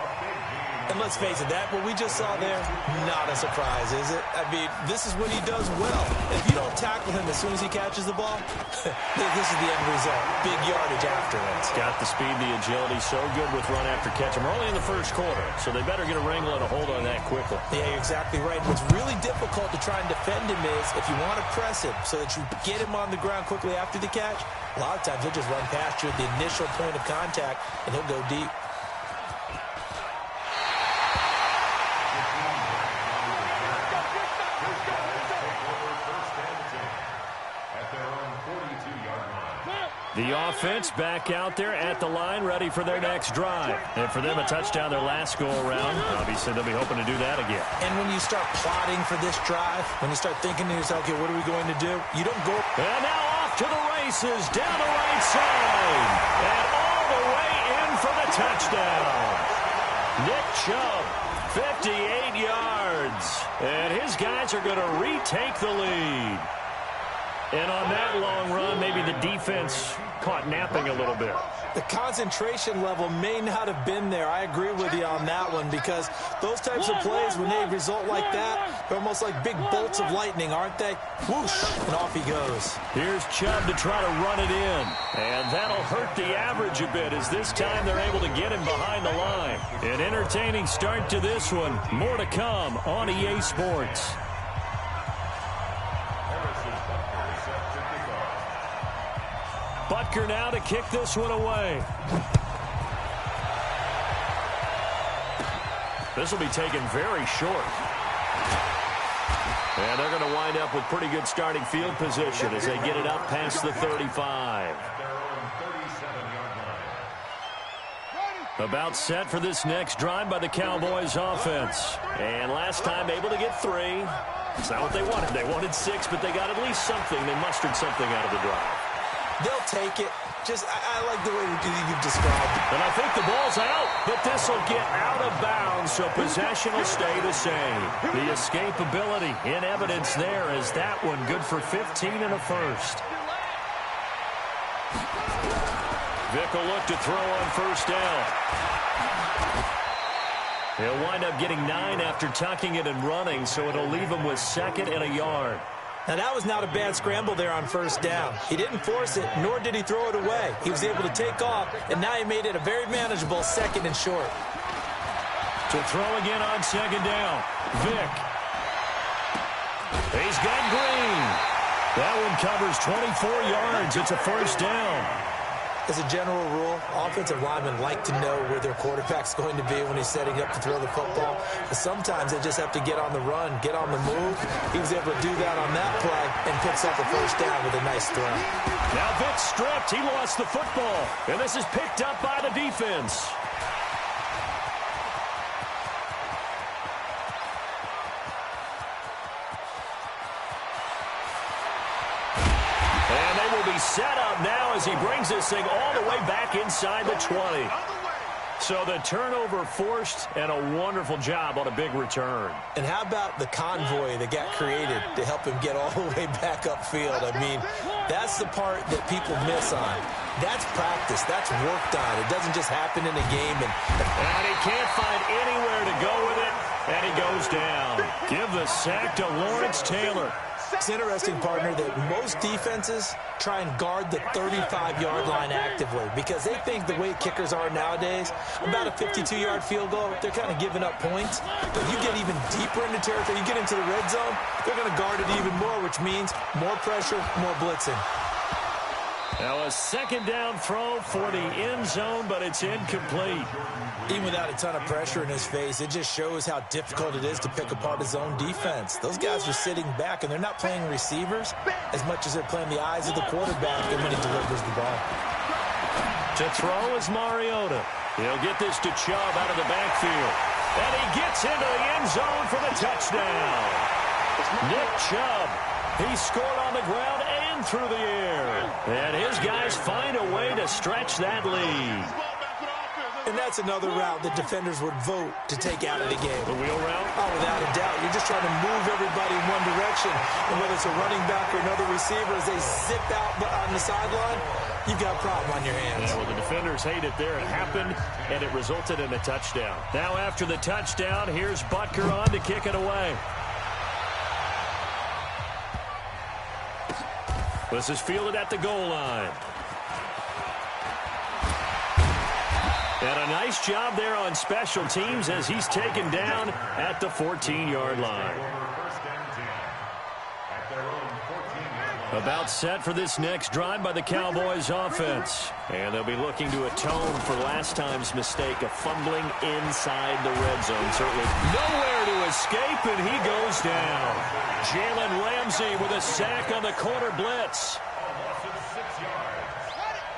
And let's face it, that what we just saw there, not a surprise, is it? I mean, this is what he does well. If you don't tackle him as soon as he catches the ball, this is the end result. Big yardage afterwards. Got the speed, the agility, so good with run after catch. We're only in the 1st quarter, so they better get a wrangle and a hold on that quickly. Yeah, you're exactly right. What's really difficult to try and defend him is if you want to press him so that you get him on the ground quickly after the catch, a lot of times he'll just run past you at the initial point of contact, and he'll go deep. The offense back out there at the line, ready for their next drive. And for them, a touchdown their last go-around. Obviously, they'll be hoping to do that again. And when you start plotting for this drive, when you start thinking to yourself, okay, what are we going to do? You don't go. And now off to the races, down the right side. And all the way in for the touchdown. Nick Chubb, 58 yards. And his guys are going to retake the lead. And on that long run, maybe the defense caught napping a little bit. The concentration level may not have been there. I agree with you on that one, because those types of plays, when they result like that, they're almost like big bolts of lightning, aren't they? Whoosh, and off he goes. Here's Chubb to try to run it in. And that'll hurt the average a bit, as this time they're able to get him behind the line. An entertaining start to this one. More to come on EA Sports. Butker now to kick this one away. This will be taken very short. And they're going to wind up with pretty good starting field position as they get it up past the 35. About set for this next drive by the Cowboys offense. And last time able to get 3. It's not what they wanted. They wanted 6, but they got at least something. They mustered something out of the drive. They'll take it. Just, I like the way you've described it. And I think the ball's out, but this will get out of bounds, so possession will stay the same. The escapability in evidence there as that one good for 15 and a first. Vick will look to throw on first down. He'll wind up getting 9 after tucking it and running, so it'll leave him with 2nd and a yard. Now, that was not a bad scramble there on first down. He didn't force it, nor did he throw it away. He was able to take off, and now he made it a very manageable 2nd and short. To throw again on 2nd down. Vick. He's got Green. That one covers 24 yards. It's a first down. As a general rule, offensive linemen like to know where their quarterback's going to be when he's setting up to throw the football. But sometimes they just have to get on the run, get on the move. He was able to do that on that play and picks up a first down with a nice throw. Now Vick stripped. He lost the football. And this is picked up by the defense. Set up now as he brings this thing all the way back inside the 20. So the turnover forced, and a wonderful job on a big return. And how about the convoy that got created to help him get all the way back upfield? I mean, that's the part that people miss on. That's practice. That's worked on. It doesn't just happen in a game. And he can't find anywhere to go with it, and he goes down. Give the sack to Lawrence Taylor. It's interesting, partner, that most defenses try and guard the 35-yard line actively because they think the way kickers are nowadays, about a 52-yard field goal, they're kind of giving up points. But you get even deeper into territory, you get into the red zone, they're going to guard it even more, which means more pressure, more blitzing. Now a 2nd down throw for the end zone, but it's incomplete. Even without a ton of pressure in his face, it just shows how difficult it is to pick apart his own defense. Those guys are sitting back, and they're not playing receivers as much as they're playing the eyes of the quarterback and when he delivers the ball. To throw is Mariota. He'll get this to Chubb out of the backfield. And he gets into the end zone for the touchdown. Nick Chubb. He scored on the ground and through the air. And his guys find a way to stretch that lead. And that's another route that defenders would vote to take out of the game. The wheel route? Oh, without a doubt. You're just trying to move everybody in one direction. And whether it's a running back or another receiver, as they zip out on the sideline, you've got a problem on your hands. Yeah, well, the defenders hate it there. It happened, and it resulted in a touchdown. Now after the touchdown, here's Butker on to kick it away. This is fielded at the goal line. And a nice job there on special teams as he's taken down at the 14-yard line. About set for this next drive by the Cowboys offense. And they'll be looking to atone for last time's mistake of fumbling inside the red zone. Certainly nowhere to escape, and he goes down. Jalen Ramsey with a sack on the corner blitz.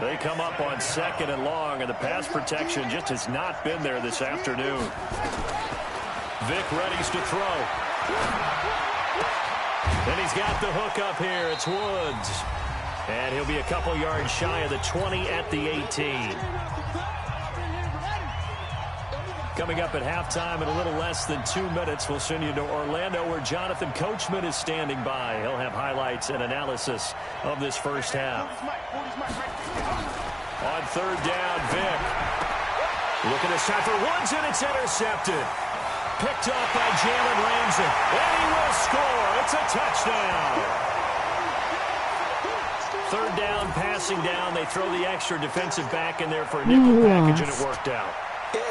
They come up on 2nd and long, and the pass protection just has not been there this afternoon. Vick readies to throw. And he's got the hook up here. It's Woods. And he'll be a couple yards shy of the 20 at the 18. Coming up at halftime in a little less than 2 minutes, we'll send you to Orlando where Jonathan Coachman is standing by. He'll have highlights and analysis of this first half. On 3rd down, Vick. Looking to shot for Woods, and it's intercepted. Picked off by Jalen Ramsey. And he will score. It's a touchdown. 3rd down, passing down. They throw the extra defensive back in there for a nickel package, and it worked out.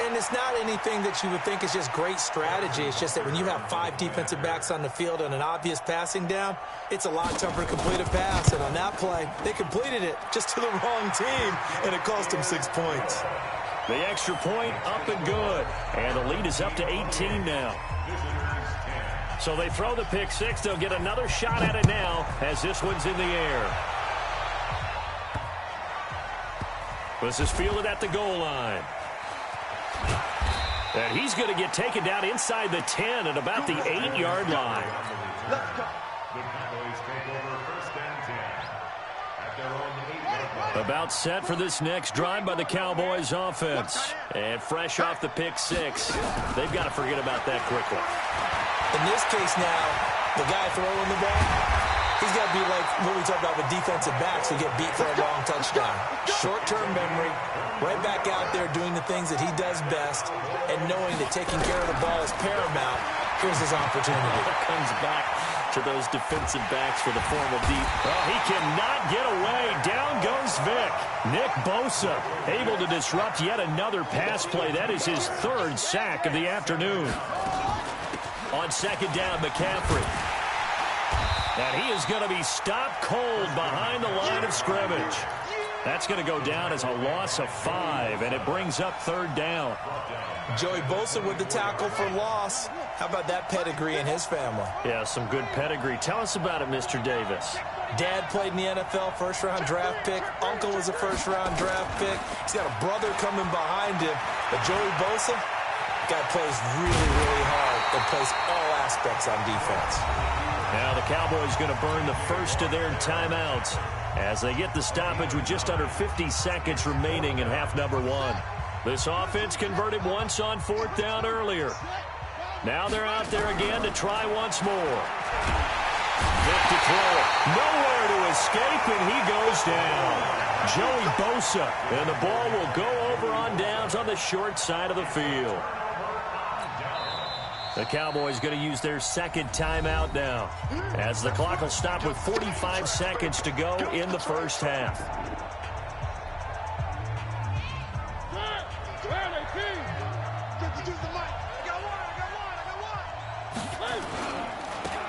And it's not anything that you would think is just great strategy. It's just that when you have 5 defensive backs on the field and an obvious passing down, it's a lot tougher to complete a pass. And on that play, they completed it just to the wrong team, and it cost them 6 points. The extra point up and good. And the lead is up to 18 now. So they throw the pick 6. They'll get another shot at it now as this one's in the air. This is fielded at the goal line. And he's going to get taken down inside the 10 at about the 8-yard line. The Cowboys take over 1st and 10 at their own 8-yard line. About set for this next drive by the Cowboys offense. And fresh off the pick 6. They've got to forget about that quickly. In this case now, the guy throwing the ball, he's got to be like what we talked about with defensive backs who get beat for a long touchdown. Short-term memory, right back out there doing the things that he does best, and knowing that taking care of the ball is paramount. Here's his opportunity. Comes back to those defensive backs for the formal deep. Oh, he cannot get away. Down goes Vick. Nick Bosa able to disrupt yet another pass play. That is his 3rd sack of the afternoon. On 2nd down, McCaffrey. And he is going to be stopped cold behind the line of scrimmage. That's going to go down as a loss of 5, and it brings up 3rd down. Joey Bosa with the tackle for loss. How about that pedigree in his family? Yeah, some good pedigree. Tell us about it, Mr. Davis. Dad played in the NFL, 1st-round draft pick. Uncle was a 1st-round draft pick. He's got a brother coming behind him. But Joey Bosa, guy plays really, really hard and plays all aspects on defense. Now the Cowboys going to burn the first of their timeouts as they get the stoppage with just under 50 seconds remaining in half number 1. This offense converted once on 4th down earlier. Now they're out there again to try once more. Vick to throw. Nowhere to escape, and he goes down. Joey Bosa, and the ball will go over on downs on the short side of the field. The Cowboys going to use their 2nd timeout now, as the clock will stop with 45 seconds to go in the first half.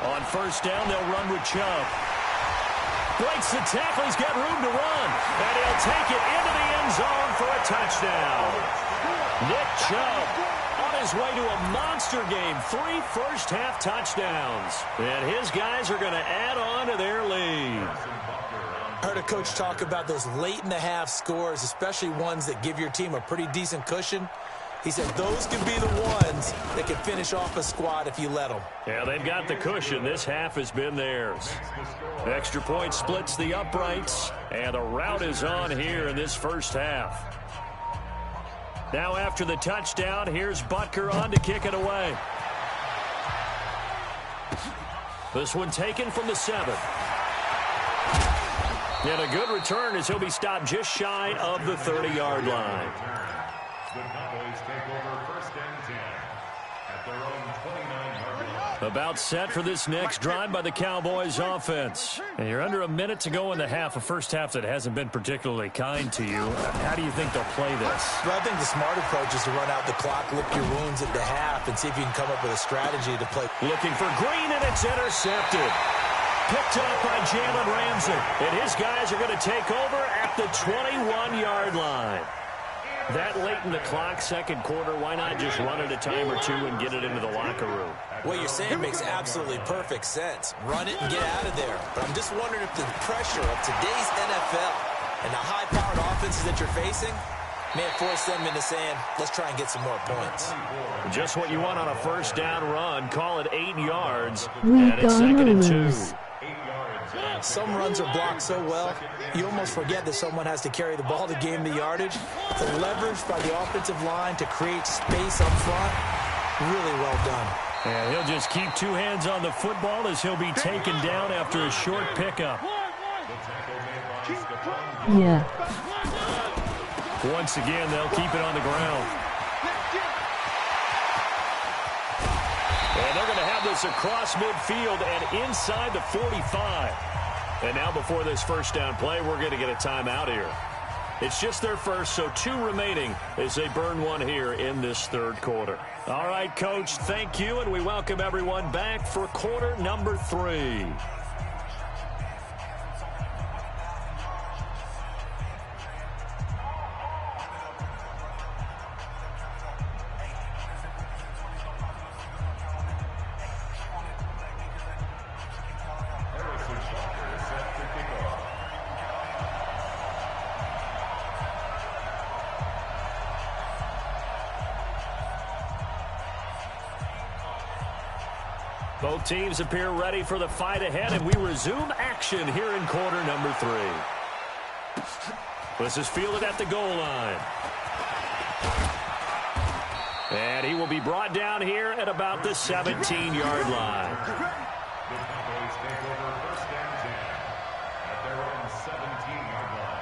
On 1st down, they'll run with Chubb. Breaks the tackle. He's got room to run. And he'll take it into the end zone for a touchdown. Nick Chubb on his way to a monster game. 3 first-half touchdowns. And his guys are going to add on to their lead. I heard a coach talk about those late-in-the-half scores, especially ones that give your team a pretty decent cushion. He said those can be the ones that can finish off a squad if you let them. Yeah, they've got the cushion. This half has been theirs. Extra point splits the uprights, and the route is on here in this first half. Now after the touchdown, here's Butker on to kick it away. This one taken from the 7. And a good return as he'll be stopped just shy of the 30-yard line. The Cowboys take over 1st and 10 at their own 29-yard line. About set for this next drive by the Cowboys offense. And you're under a minute to go in the half, a first half that hasn't been particularly kind to you. How do you think they'll play this? Well, I think the smart approach is to run out the clock, lick your wounds at the half, and see if you can come up with a strategy to play. Looking for Green, and it's intercepted. Picked up by Jalen Ramsey. And his guys are going to take over at the 21-yard line. That late in the clock, second quarter, why not just run it a time or two and get it into the locker room? What you're saying makes absolutely perfect sense. Run it and get out of there. But I'm just wondering if the pressure of today's NFL And the high-powered offenses that you're facing may force them into saying, let's try and get some more points. Just what you want on a first down run. Call it 8 yards. We And it's second and 2. lose. Some runs are blocked so well, you almost forget that someone has to carry the ball to gain the yardage. The leverage by the offensive line to create space up front, really well done. And he'll just keep 2 hands on the football as he'll be taken down after a short pickup. Yeah. Once again, they'll keep it on the ground. And they're going to have this across midfield and inside the 45. And now before this first down play, we're going to get a timeout here. It's just their first, so 2 remaining as they burn 1 here in this third quarter. All right, Coach, thank you, and we welcome everyone back for quarter number 3. Both teams appear ready for the fight ahead, and we resume action here in quarter number 3. This is fielded at the goal line. And he will be brought down here at about the 17-yard line. The Cowboys take over first and 10 at their own 17-yard line.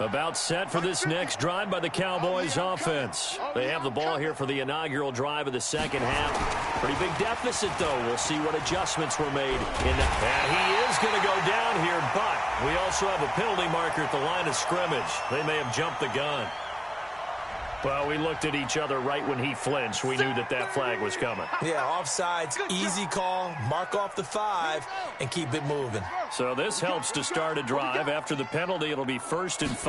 About set for this next drive by the Cowboys offense. They have the ball here for the inaugural drive of the second half. Pretty big deficit, though. We'll see what adjustments were made in that. And he is going to go down here, but we also have a penalty marker at the line of scrimmage. They may have jumped the gun. Well, we looked at each other right when he flinched. We knew that that flag was coming. Yeah, offsides, easy call, mark off the 5, and keep it moving. So this helps to start a drive. After the penalty, it'll be 1st and 5.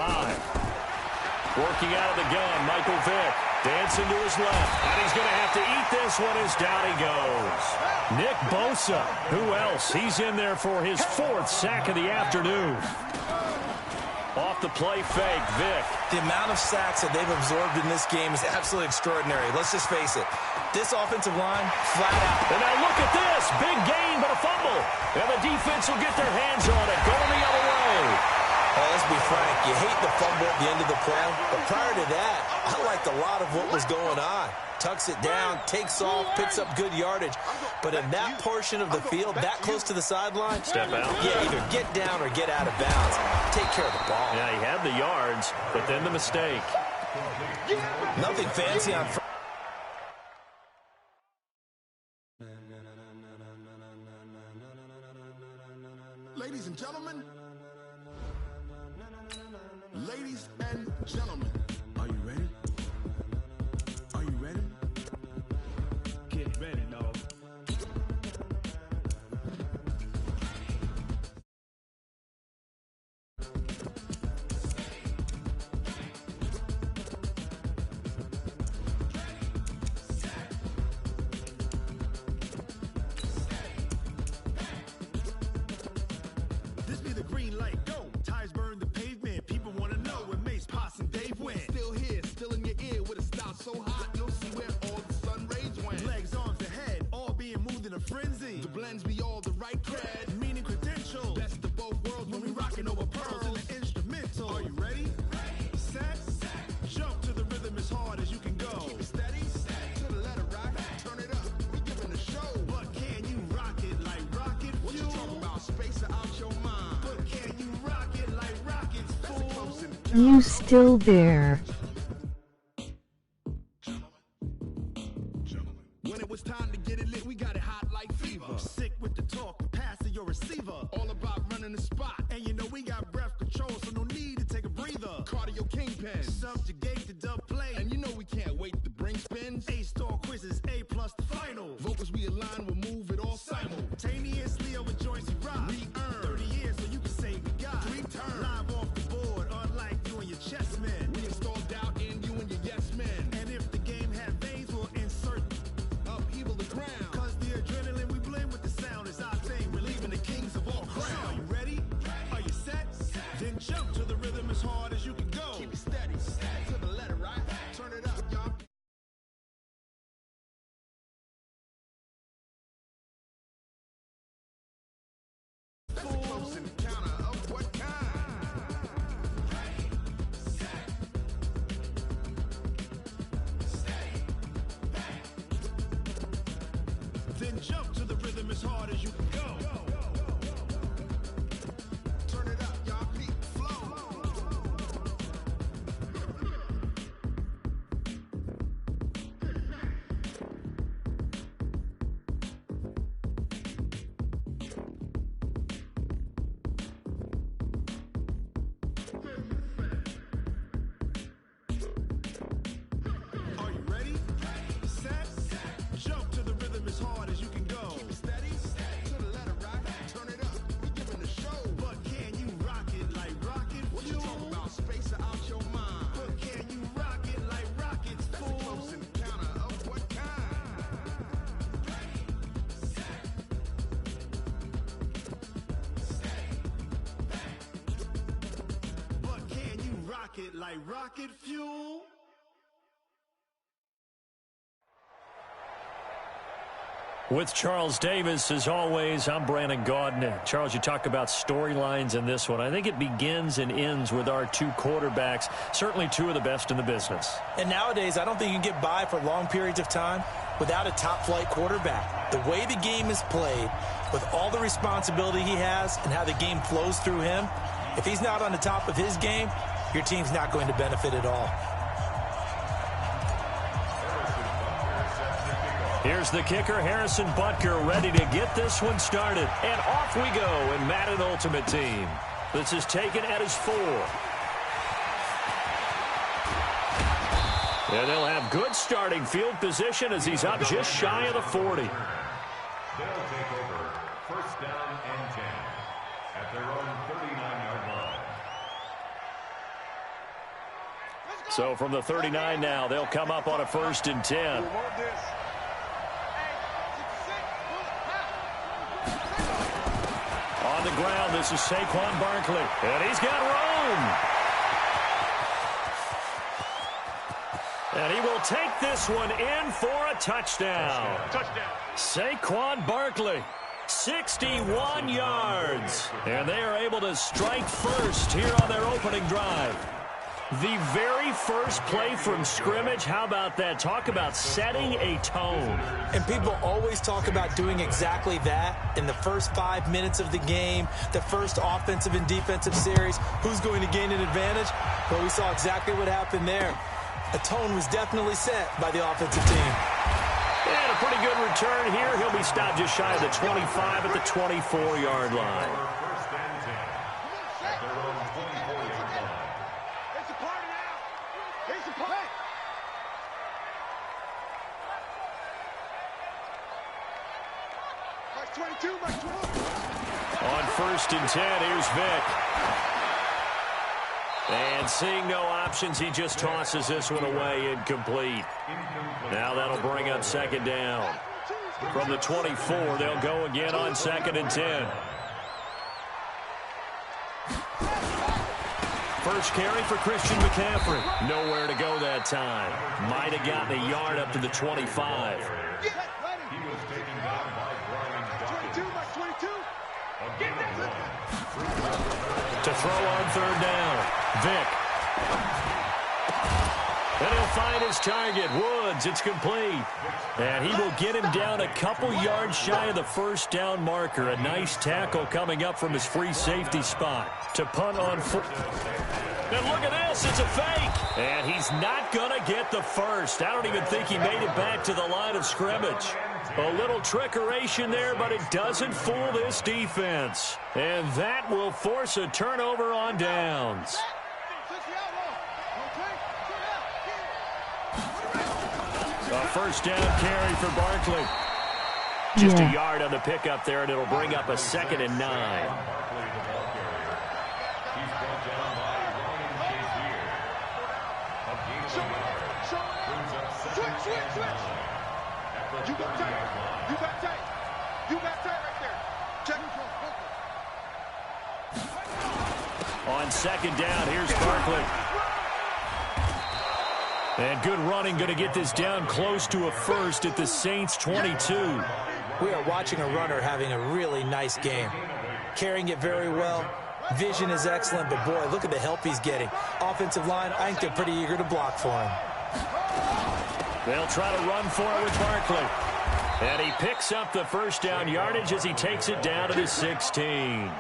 Working out of the gun, Michael Vick. Dancing to his left. And he's going to have to eat this one as down he goes. Nick Bosa. Who else? He's in there for his 4th sack of the afternoon. Off the play fake, Vick. The amount of sacks that they've absorbed in this game is absolutely extraordinary. Let's just face it. This offensive line, flat out. And now look at this. Big gain, but a fumble. And the defense will get their hands on it. Going the other way. Oh, let's be frank. You hate the fumble at the end of the play. But prior to that, I liked a lot of what was going on. Tucks it down, takes off, picks up good yardage. But in that portion of the field, that close to the sideline, step out. Yeah, either get down or get out of bounds. Take care of the ball. Yeah, he had the yards, but then the mistake. Nothing fancy on front. Ladies and gentlemen, ladies and gentlemen, are you ready? Are you ready? Get ready, dog. This be the green light, go. Tires burn the pavement. People want to know where Mace, Potts, and Dave went. Still here, still in your ear with a style so hot, you'll see where all the sun rays went. Legs, arms, and head, all being moved in a frenzy. The blends be all the right cred, meaning credential. Best of both worlds when we rockin' over pearls in the instrumental. Are you ready? Set, jump to the rhythm as hard as you can go. Keep it steady, to the letter rock, turn it up. We giving a show, but can you rock it like rocket fuel? What you talking about, space or out your mind? But can you rock it like rockets, fool? You still there? When it was time to get it lit, we got it hot like fever. Sick with the talk, pass to your receiver. All about running the spot. And you know we got breath control, so no need to take a breather. Cardio kingpin, subjugate the dub play. And you know we can't wait to bring spins. A-star quizzes, A+ the final. Vocals we align, we'll move it all simultaneously over joints we rock. We earn 30 years so you can say we got 3 turns. Live off the board, unlike you and your chess men. We installed doubt in you and your yes men. And if the game had veins, we'll insert upheaval the ground. Cause the adrenaline we blend with the sound is our Then jump to the rhythm as hard as you can go. Turn it up, y'all. Peak flow. Are you ready? Set. Jump to the rhythm as hard as you can go. Keep it steady. To the letter rock. Turn it up. We giving the show. But can you rock it like rocket fuel? What you talking about? Space out your mind. But can you rock it like rockets, fool? That's a close encounter of what kind? Ready, set, stay back. But can you rock it like rocket fuel? With Charles Davis, as always, I'm Brandon Gaudin. Charles, you talk about storylines in this one. I think it begins and ends with our two quarterbacks, certainly two of the best in the business. And nowadays, I don't think you can get by for long periods of time without a top-flight quarterback. The way the game is played, with all the responsibility he has and how the game flows through him, if he's not on the top of his game, your team's not going to benefit at all. Here's the kicker, Harrison Butker, ready to get this one started. And off we go in Madden Ultimate Team. This is taken at his 4. And they'll have good starting field position as he's up just shy of the 40. They'll take over first down and 10 at their own 39-yard line. So from the 39 now, they'll come up on a 1st and 10. On the ground, this is Saquon Barkley. And he's got room. And he will take this one in for a touchdown. Saquon Barkley, 61 yards. And they are able to strike first here on their opening drive. The very first play from scrimmage, how about that? Talk about setting a tone. And people always talk about doing exactly that in the first 5 minutes of the game, the first offensive and defensive series. Who's going to gain an advantage? Well, we saw exactly what happened there. A tone was definitely set by the offensive team. And a pretty good return here. He'll be stopped just shy of the 25 at the 24-yard line. First and 10 at their own 24-yard line. It's a party now. It's a party. Mark 22, Mark 22. On 1st and 10, here's Vic. And seeing no options, he just tosses this one away incomplete. Now that'll bring up 2nd down. From the 24, they'll go again on 2nd and 10. First carry for Christian McCaffrey. Nowhere to go that time. Might have gotten a yard up to the 25. He was taken down by Brian Duckett. 22, Mark 22. To throw on 3rd down. Vic. And he'll find his target. Woods, it's complete. And he will get him down a couple yards shy of the 1st down marker. A nice tackle coming up from his free safety spot. To punt on 4. And look at this, it's a fake. And he's not going to get the first. I don't even think he made it back to the line of scrimmage. A little trickeration there, but it doesn't fool this defense. And that will force a turnover on downs. A 1st down carry for Barkley. Just a yard on the pickup there, and it'll bring up a 2nd and 9. You got tight. You got tight. You got tight right there. Check. On 2nd down, here's Barkley. And good running, going to get this down close to a first at the Saints 22. We are watching a runner having a really nice game. Carrying it very well. Vision is excellent, but boy, look at the help he's getting. Offensive line, I think they're pretty eager to block for him. They'll try to run for it with Barkley. And he picks up the first down yardage as he takes it down to the 16.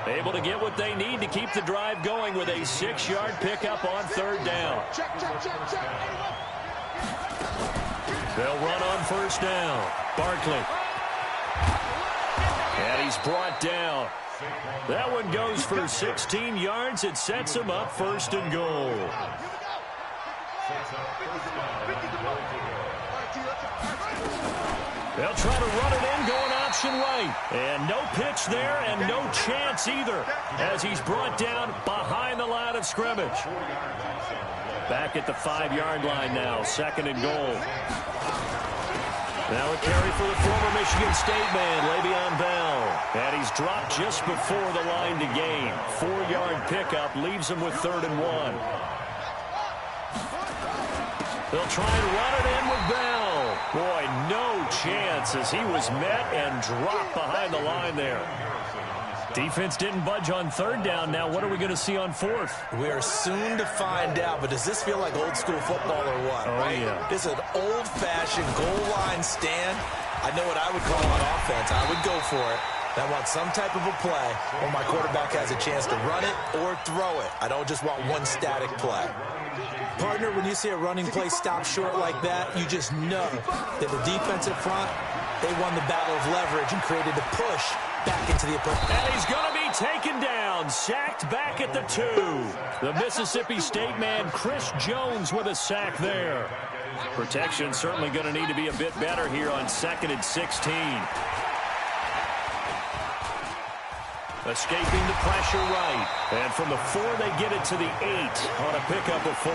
Able to get what they need to keep the drive going with a 6-yard pickup on third down. They'll run on first down. Barkley. And he's brought down. That one goes for 16 yards. It sets him up first and goal. They'll try to run it in, going option right. And no pitch there and no chance either as he's brought down behind the line of scrimmage. Back at the 5-yard line now, second and goal. Now a carry for the former Michigan State man, Le'Veon Bell. And he's dropped just before the line to gain. 4-yard pickup leaves him with 3rd and 1. They'll try and run it in with Bell. Boy, no chance as he was met and dropped behind the line there. Defense didn't budge on third down. Now what are we going to see on fourth? We are soon to find out, but does this feel like old school football or what? Oh, right? Yeah. This is an old-fashioned goal line stand. I know what I would call on offense. I would go for it. I want some type of a play where my quarterback has a chance to run it or throw it. I don't just want one static play. Partner, when you see a running play stop short like that, you just know that the defensive front, they won the battle of leverage and created the push back into the opponent. And he's going to be taken down, sacked back at the 2. The Mississippi State man, Chris Jones, with a sack there. Protection certainly going to need to be a bit better here on 2nd and 16. Escaping the pressure right. And from the 4, they get it to the 8 on a pickup of 4.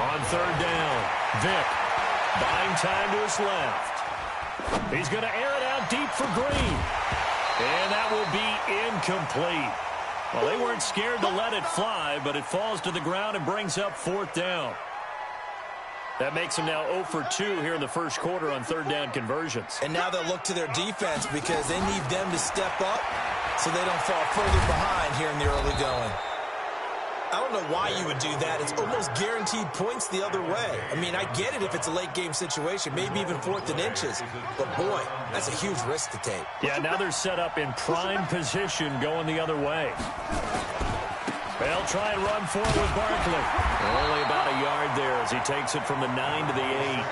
On third down, Vick buying time to his left. He's going to air it out deep for Green. And that will be incomplete. Well, they weren't scared to let it fly, but it falls to the ground and brings up 4th down. That makes them now 0 for 2 here in the first quarter on third down conversions. And now they'll look to their defense because they need them to step up so they don't fall further behind here in the early going. I don't know why you would do that. It's almost guaranteed points the other way. I mean, I get it if it's a late game situation, maybe even 4th and inches. But, boy, that's a huge risk to take. Yeah, now they're set up in prime position going the other way. They'll try and run for it with Barkley. Only about a yard there as he takes it from the 9 to the 8.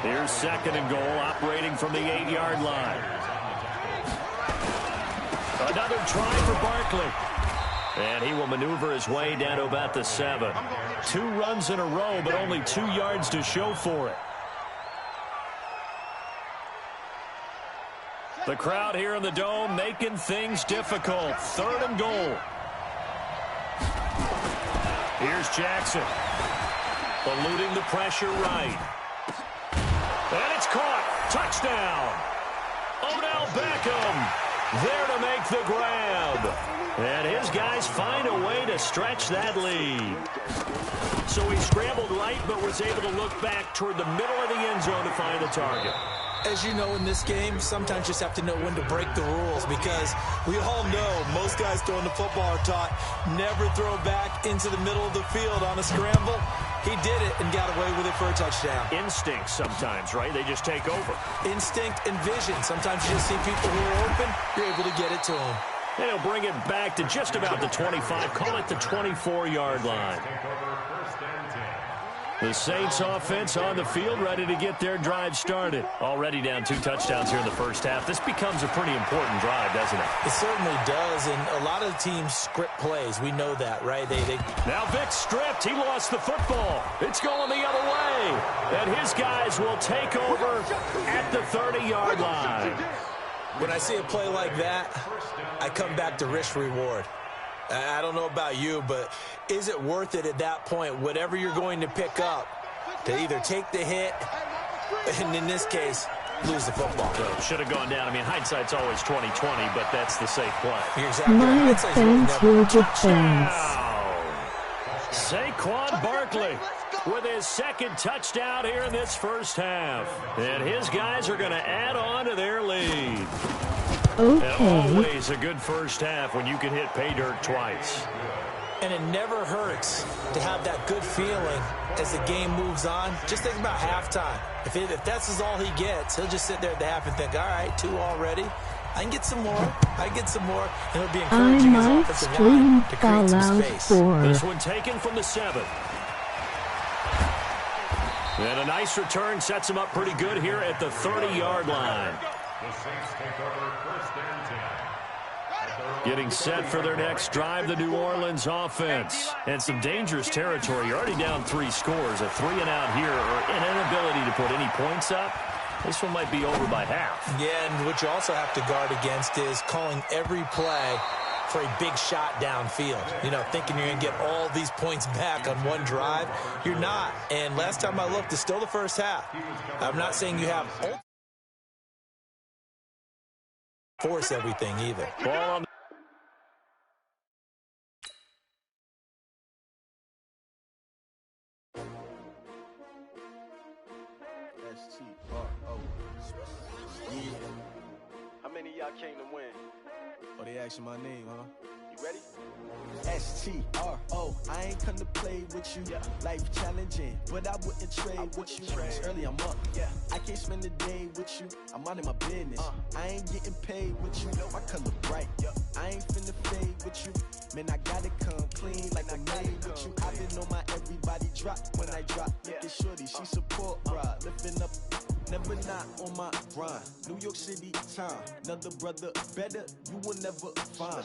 Here's 2nd and goal, operating from the 8-yard line. Another try for Barkley. And he will maneuver his way down to about the 7. 2 runs in a row, but only 2 yards to show for it. The crowd here in the Dome making things difficult. 3rd and goal. Here's Jackson. Eluding the pressure right. And it's caught. Touchdown. Odell Beckham there to make the grab. And his guys find a way to stretch that lead. So he scrambled right, but was able to look back toward the middle of the end zone to find the target. As you know in this game, sometimes you just have to know when to break the rules because we all know most guys throwing the football are taught never throw back into the middle of the field on a scramble. He did it and got away with it for a touchdown. Instinct sometimes, right? They just take over. Instinct and vision. Sometimes you just see people who are open, you're able to get it to them. And he'll bring it back to just about the 25. Call it the 24-yard line. The Saints offense on the field, ready to get their drive started. Already down 2 touchdowns here in the first half. This becomes a pretty important drive, doesn't it? It certainly does, and a lot of teams script plays. We know that, right? Now Vick stripped. He lost the football. It's going the other way. And his guys will take over at the 30-yard line. When I see a play like that, I come back to risk-reward. I don't know about you, but is it worth it at that point, whatever you're going to pick up, to either take the hit, and in this case, lose the football? So should have gone down. I mean, hindsight's always 20/20, but that's the safe play. You're exactly right. My offense, your defense. Saquon Barkley with his 2nd touchdown here in this first half. And his guys are going to add on to their lead. Okay. And always a good first half when you can hit pay dirt twice. And it never hurts to have that good feeling as the game moves on. Just think about halftime. If that's all he gets, he'll just sit there at the half and think, all right, 2 already. I can get some more. I can get some more. And it'll be encouraging his offensive line to create some space. This one taken from the 7. And a nice return sets him up pretty good here at the 30-yard line. The Saints take over 1st and 10. Getting set for their next drive, the New Orleans offense. And some dangerous territory. You're already down 3 scores. A 3-and-out here, or an inability to put any points up. This one might be over by half. Yeah, and what you also have to guard against is calling every play for a big shot downfield. You know, thinking you're going to get all these points back on one drive. You're not. And last time I looked, it's still the first half. I'm not saying you have force everything either. Ball on. How many of y'all came to win? Oh, they asking my name, huh? You ready? S-T-R-O, I ain't come to play with you. Life challenging, but I wouldn't trade with you. It's early, I'm up. I can't spend the day with you. I'm out of my business. I ain't getting paid with you. My color bright. I ain't finna fade with you. Man, I gotta come clean like I made with you. I been on my everybody drop when I drop. Look at shorty, she support ride. Lifting up, never not on my grind. New York City time. Another brother better, you will never find.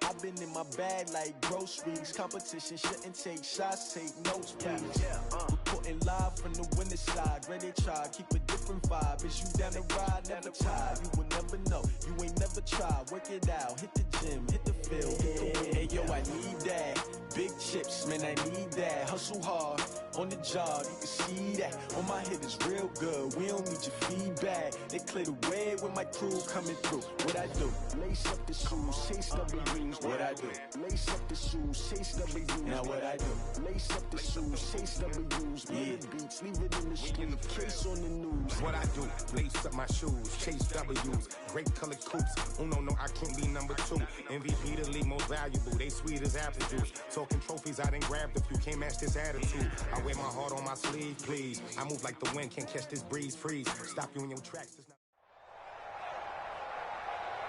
I've been in my bag like groceries. Competition shouldn't take shots, take notes, please. Reporting live from the winning side. Ready to try, keep a different vibe. Is you down the ride, never tired. You will never know, you ain't never tried. Work it out, hit the gym, hit the field, hit the win. Hey yo, I need that. Big chips, man, I need that. Hustle hard, on the job, you can see that. On my hit is real good, we don't need your feedback. They clear the way with my crew coming through. What I do? Lace up the shoes, chase W's. What I do? Lace up the shoes, chase W's. Now what I do? Lace up the shoes, chase W's. Yeah, beats, leave it in the street, case on the news. What I do? Lace up my shoes, chase W's. Great colored coops. Oh no, I can't be number 2. MVP the league most valuable. They sweet as apple juice. Talking trophies, I done grabbed a few. Can't match this attitude. I wear my heart on my sleeve, please. I move like the wind, can't catch this breeze. Freeze. Stop you in your tracks.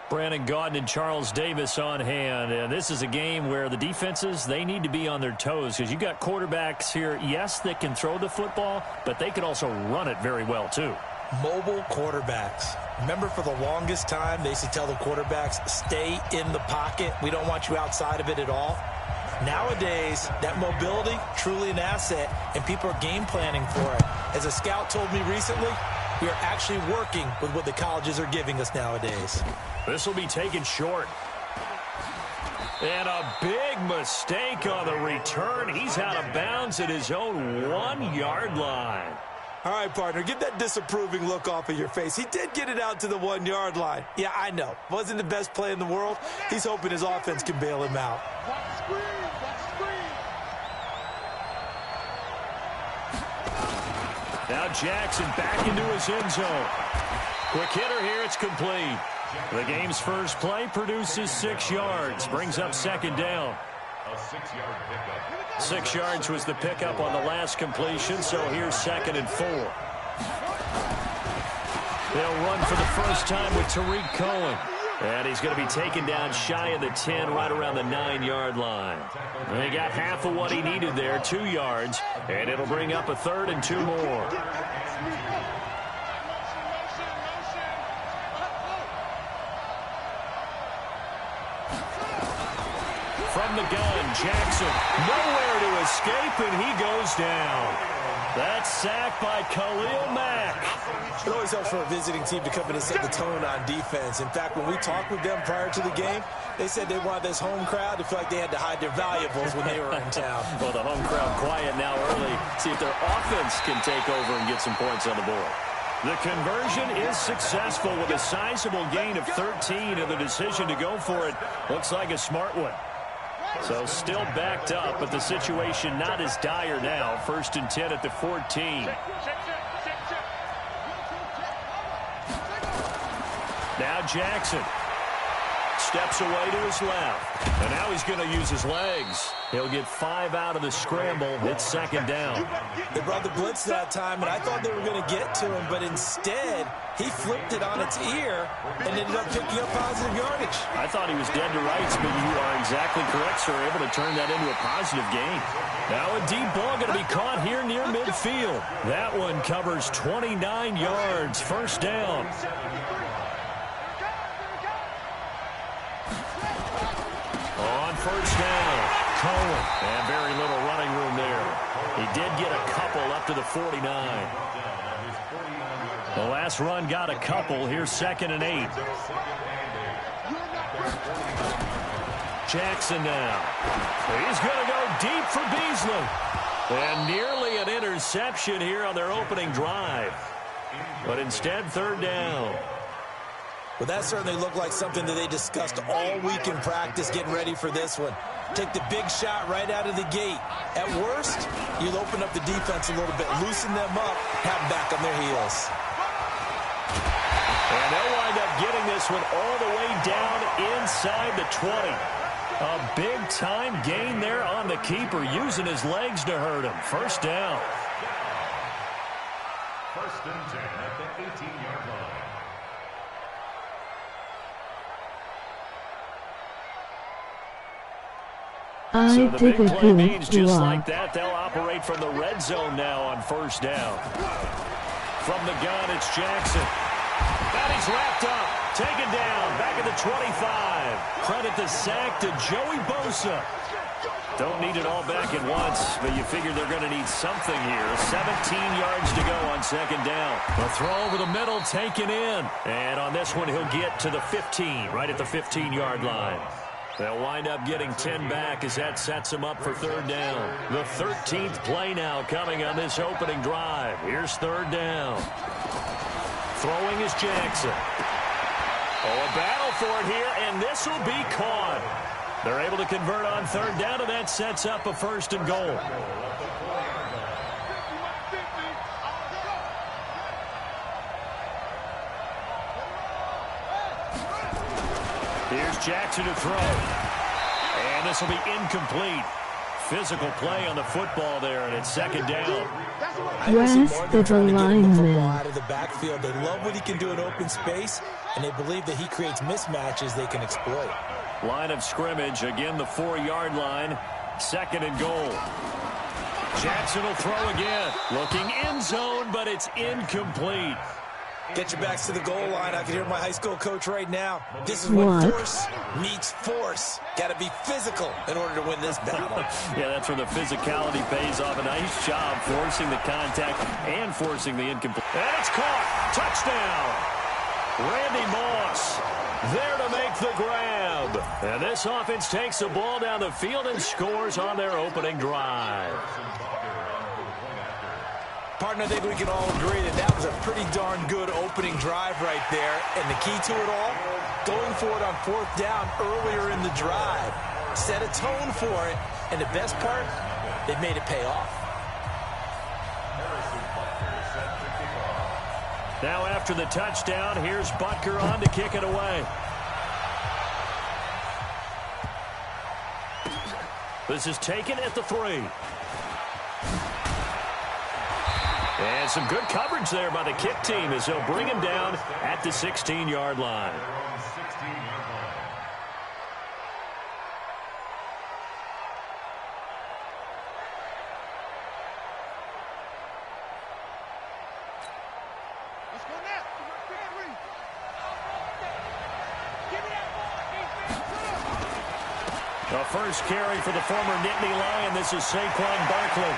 Brandon Gaudin and Charles Davis on hand. And this is a game where the defenses, they need to be on their toes because you got quarterbacks here, yes, that can throw the football, but they can also run it very well too. Mobile quarterbacks. Remember, for the longest time, they used to tell the quarterbacks, stay in the pocket. We don't want you outside of it at all. Nowadays, that mobility, truly an asset, and people are game planning for it. As a scout told me recently, we are actually working with what the colleges are giving us nowadays. This will be taken short. And a big mistake on the return. He's out of bounds at his own 1-yard line. All right, partner, get that disapproving look off of your face. He did get it out to the 1-yard line. Yeah, I know. Wasn't the best play in the world. He's hoping his offense can bail him out. Now Jackson back into his end zone. Quick hitter here, it's complete. The game's first play produces 6 yards, brings up 2nd down. A 6-yard pickup. 6 yards was the pickup on the last completion, so here's 2nd and 4. They'll run for the first time with Tariq Cohen. And he's going to be taken down shy of the 10, right around the 9-yard line. And he got half of what he needed there, 2 yards, and it'll bring up a 3rd and 2 more. From the gun, Jackson, nowhere to escape, and he goes down. That's sacked by Khalil Mack. It always helps for a visiting team to come in and set the tone on defense. In fact, when we talked with them prior to the game, they said they wanted this home crowd to feel like they had to hide their valuables when they were in town. Well, the home crowd quiet now early. See if their offense can take over and get some points on the board. The conversion is successful with a sizable gain of 13, and the decision to go for it looks like a smart one. So still backed up, but the situation not as dire now. 1st and 10 at the 14. Now Jackson. Steps away to his left. And now he's going to use his legs. He'll get 5 out of the scramble. It's second down. They brought the blitz that time, and I thought they were going to get to him, but instead, he flipped it on its ear and ended up picking up positive yardage. I thought he was dead to rights, but you are exactly correct, sir. Able to turn that into a positive gain. Now a deep ball going to be caught here near midfield. That one covers 29 yards. First down. On first down, Cohen. And very little running room there. He did get a couple up to the 49. The last run got a couple. Here's 2nd and 8. Jackson now. He's going to go deep for Beasley. And nearly an interception here on their opening drive. But instead, 3rd down. Well, that certainly looked like something that they discussed all week in practice getting ready for this one. Take the big shot right out of the gate. At worst, you'll open up the defense a little bit, loosen them up, have them back on their heels. And they'll wind up getting this one all the way down inside the 20. A big-time gain there on the keeper, using his legs to hurt him. First down. 1st and 10 at the 18-yard line. So the big play means just like that, they'll operate from the red zone now on first down. From the gun, it's Jackson. And he's wrapped up, taken down, back at the 25. Credit the sack to Joey Bosa. Don't need it all back at once, but you figure they're going to need something here. 17 yards to go on 2nd down. A throw over the middle, taken in. And on this one, he'll get to the 15, right at the 15-yard line. They'll wind up getting 10 back as that sets them up for 3rd down. The 13th play now coming on this opening drive. Here's 3rd down. Throwing is Jackson. Oh, a battle for it here, and this will be caught. They're able to convert on 3rd down, and that sets up a 1st and goal. Here's Jackson to throw. And this will be incomplete. Physical play on the football there, and it's 2nd down. Where's the lineman? Out of the backfield. They love what he can do in open space, and they believe that he creates mismatches they can exploit. Line of scrimmage, again the 4-yard line. 2nd and goal. Jackson will throw again. Looking end zone, but it's incomplete. Get your backs to the goal line. I can hear my high school coach right now. This is when force meets force. Got to be physical in order to win this battle. Yeah, that's where the physicality pays off. A nice job forcing the contact and forcing the incomplete. And it's caught. Touchdown. Randy Moss there to make the grab. And this offense takes the ball down the field and scores on their opening drive. Partner, I think we can all agree that that was a pretty darn good opening drive right there. And the key to it all, going for it on 4th down earlier in the drive. Set a tone for it. And the best part, they've made it pay off. Now after the touchdown, here's Butker on to kick it away. This is taken at the 3. And some good coverage there by the kick team as they'll bring him down at the 16-yard line. The first carry for the former Nittany Lion. This is Saquon Barkley.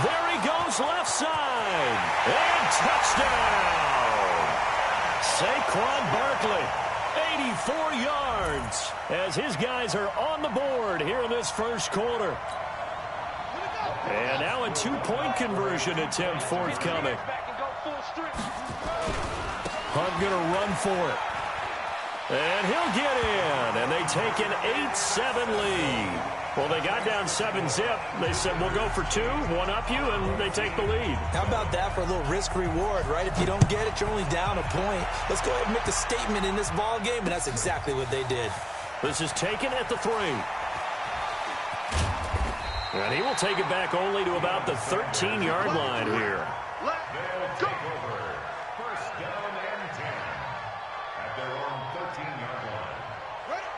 There he goes left side. And touchdown. Saquon Barkley, 84 yards as his guys are on the board here in this first quarter. And now a 2-point conversion attempt forthcoming. Hunt going to run for it. And he'll get in, and they take an 8-7 lead. Well, they got down 7-zip. They said, we'll go for 2, one-up you, and they take the lead. How about that for a little risk-reward, right? If you don't get it, you're only down a point. Let's go ahead and make a statement in this ball game, and that's exactly what they did. This is taken at the 3. And he will take it back only to about the 13-yard line here. They'll take over. First down and 10 at their own 13-yard line.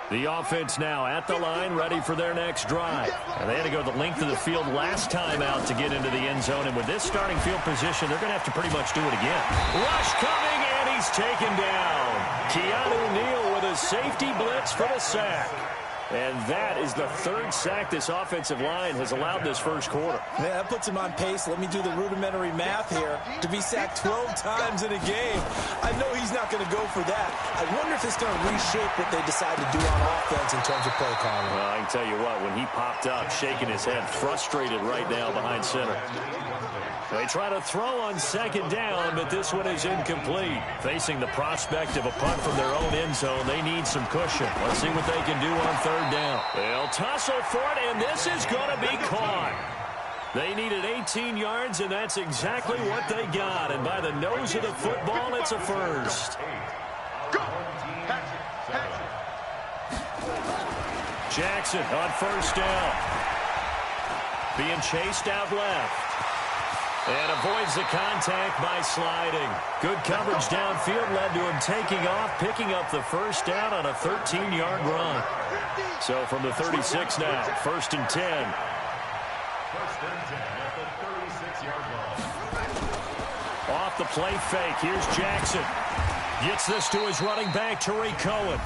The offense now at the line, ready for their next drive. And they had to go the length of the field last time out to get into the end zone. And with this starting field position, they're going to have to pretty much do it again. Rush coming, and he's taken down. Keanu Neal with a safety blitz for the sack. And that is the 3rd sack this offensive line has allowed this first quarter. Yeah, that puts him on pace. Let me do the rudimentary math here. To be sacked 12 times in a game, I know he's not going to go for that. I wonder if it's going to reshape what they decide to do on offense in terms of play calling. Well, I can tell you what, when he popped up, shaking his head, frustrated right now behind center. They try to throw on 2nd down, but this one is incomplete. Facing the prospect of a punt from their own end zone, they need some cushion. Let's see what they can do on 3rd down. They'll tussle for it, and this is going to be caught. They needed 18 yards, and that's exactly what they got. And by the nose of the football, it's a first. Jackson on 1st down. Being chased out left. And avoids the contact by sliding. Good coverage downfield led to him taking off, picking up the 1st down on a 13-yard run. So from the 36 now, 1st and 10. 1st and 10 at the 36-yard line. Off the play fake, here's Jackson. Gets this to his running back, Tariq Cohen.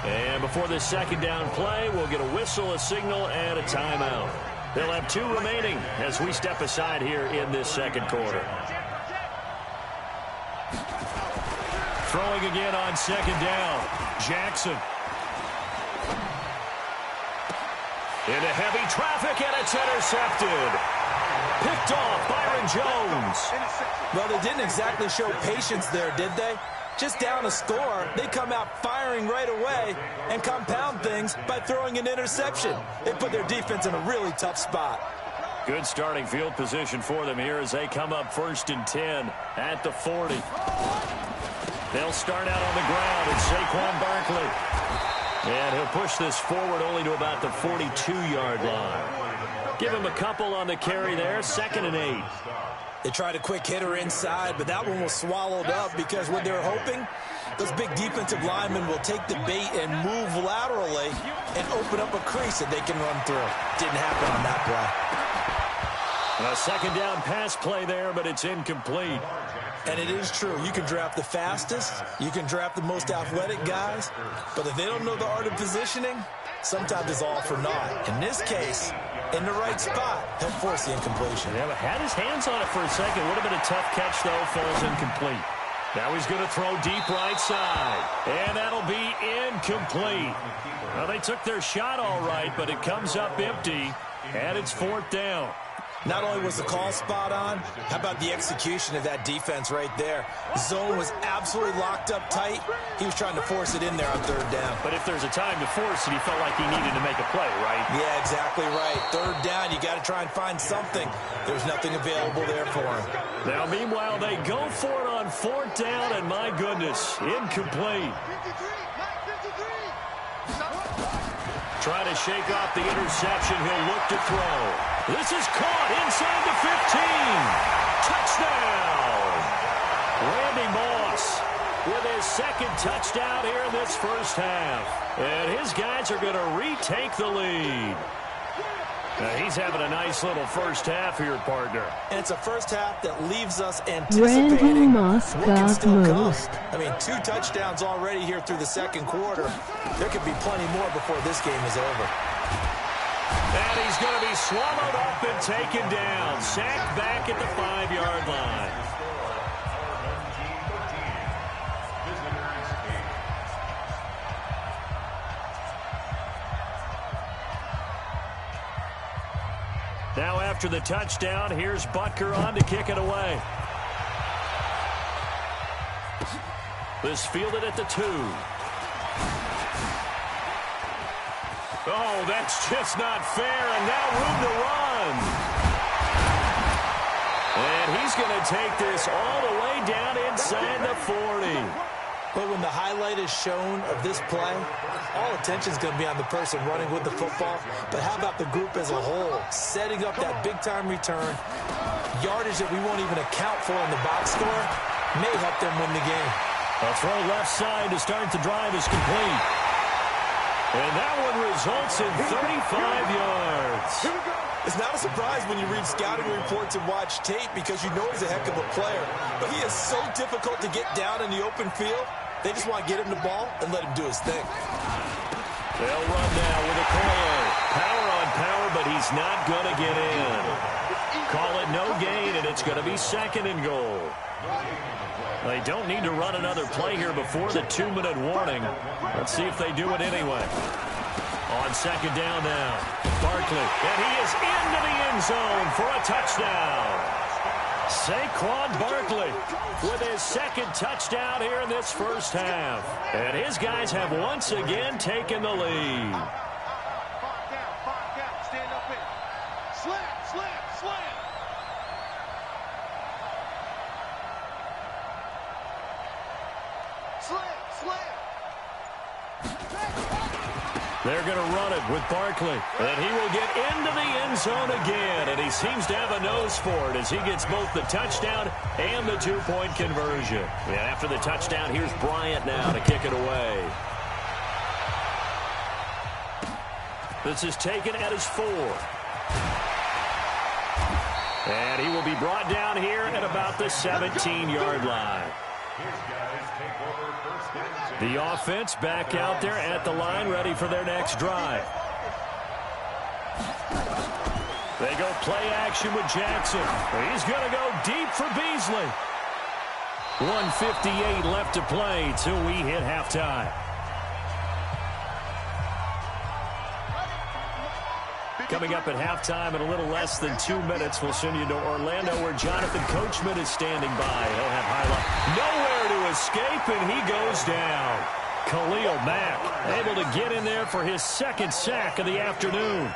And before this 2nd down play, we'll get a whistle, a signal, and a timeout. They'll have 2 remaining as we step aside here in this 2nd quarter. Throwing again on 2nd down. Jackson. Into heavy traffic, and it's intercepted. Picked off Byron Jones. Well, they didn't exactly show patience there, did they? Just down a score, they come out firing right away and compound things by throwing an interception. They put their defense in a really tough spot. Good starting field position for them here as they come up 1st and 10 at the 40. They'll start out on the ground. It's Saquon Barkley. And he'll push this forward only to about the 42-yard line. Give him a couple on the carry there, 2nd and 8. They tried a quick hitter inside, but that one was swallowed up because what they're hoping, those big defensive linemen will take the bait and move laterally and open up a crease that they can run through. Didn't happen on that play. A 2nd down pass play there, but it's incomplete. And it is true. You can draft the fastest. You can draft the most athletic guys. But if they don't know the art of positioning, sometimes it's all for naught. In this case, in the right spot, he'll force the incompletion. Yeah, but had his hands on it for a second. Would have been a tough catch, though. Falls incomplete. Now he's going to throw deep right side. And that'll be incomplete. Well, they took their shot all right, but it comes up empty. And it's 4th down. Not only was the call spot on, how about the execution of that defense right there? Zone was absolutely locked up tight. He was trying to force it in there on 3rd down. But if there's a time to force it, he felt like he needed to make a play, right? Yeah, exactly right. 3rd down, you got to try and find something. There's nothing available there for him. Now, meanwhile, they go for it on 4th down, and my goodness, incomplete. Trying to shake off the interception. He'll look to throw. This is caught inside the 15. Touchdown! Randy Moss with his 2nd touchdown here in this first half. And his guys are going to retake the lead. Now, he's having a nice little first half here, partner. And it's a first half that leaves us anticipating what can still come. I mean, 2 touchdowns already here through the 2nd quarter. There could be plenty more before this game is over. And he's going to be swallowed up and taken down. Sacked back at the 5-yard line. Now after the touchdown, here's Butker on to kick it away. This fielded at the 2. Oh, that's just not fair, and now room to run. And he's going to take this all the way down inside the 40. But when the highlight is shown of this play, all attention is going to be on the person running with the football. But how about the group as a whole, setting up that big-time return, yardage that we won't even account for in the box score, may help them win the game. A throw left side to start the drive is complete. And that one results in 35 yards. It's not a surprise when you read scouting reports and watch tape because you know he's a heck of a player. But he is so difficult to get down in the open field. They just want to get him the ball and let him do his thing. They'll run now with a corner. Power on power, but he's not going to get in. Call it no gain, and it's going to be 2nd and goal. They don't need to run another play here before the 2-minute warning. Let's see if they do it anyway. On 2nd down now, Barkley, and he is into the end zone for a touchdown. Saquon Barkley with his 2nd touchdown here in this first half. And his guys have once again taken the lead. 5 down, stand up in. Slam, slam, slam. Slam, slam. They're going to run it with Barkley. And he will get into the end zone again. And he seems to have a nose for it as he gets both the touchdown and the 2-point conversion. And after the touchdown, here's Bryant now to kick it away. This is taken at his 4. And he will be brought down here at about the 17-yard line. The offense back out there at the line, ready for their next drive. They go play action with Jackson. He's going to go deep for Beasley. 1:58 left to play till we hit halftime. Coming up at halftime in a little less than 2 minutes, we'll send you to Orlando where Jonathan Coachman is standing by. He'll have highlight. Nowhere to escape, and he goes down. Khalil Mack able to get in there for his 2nd sack of the afternoon.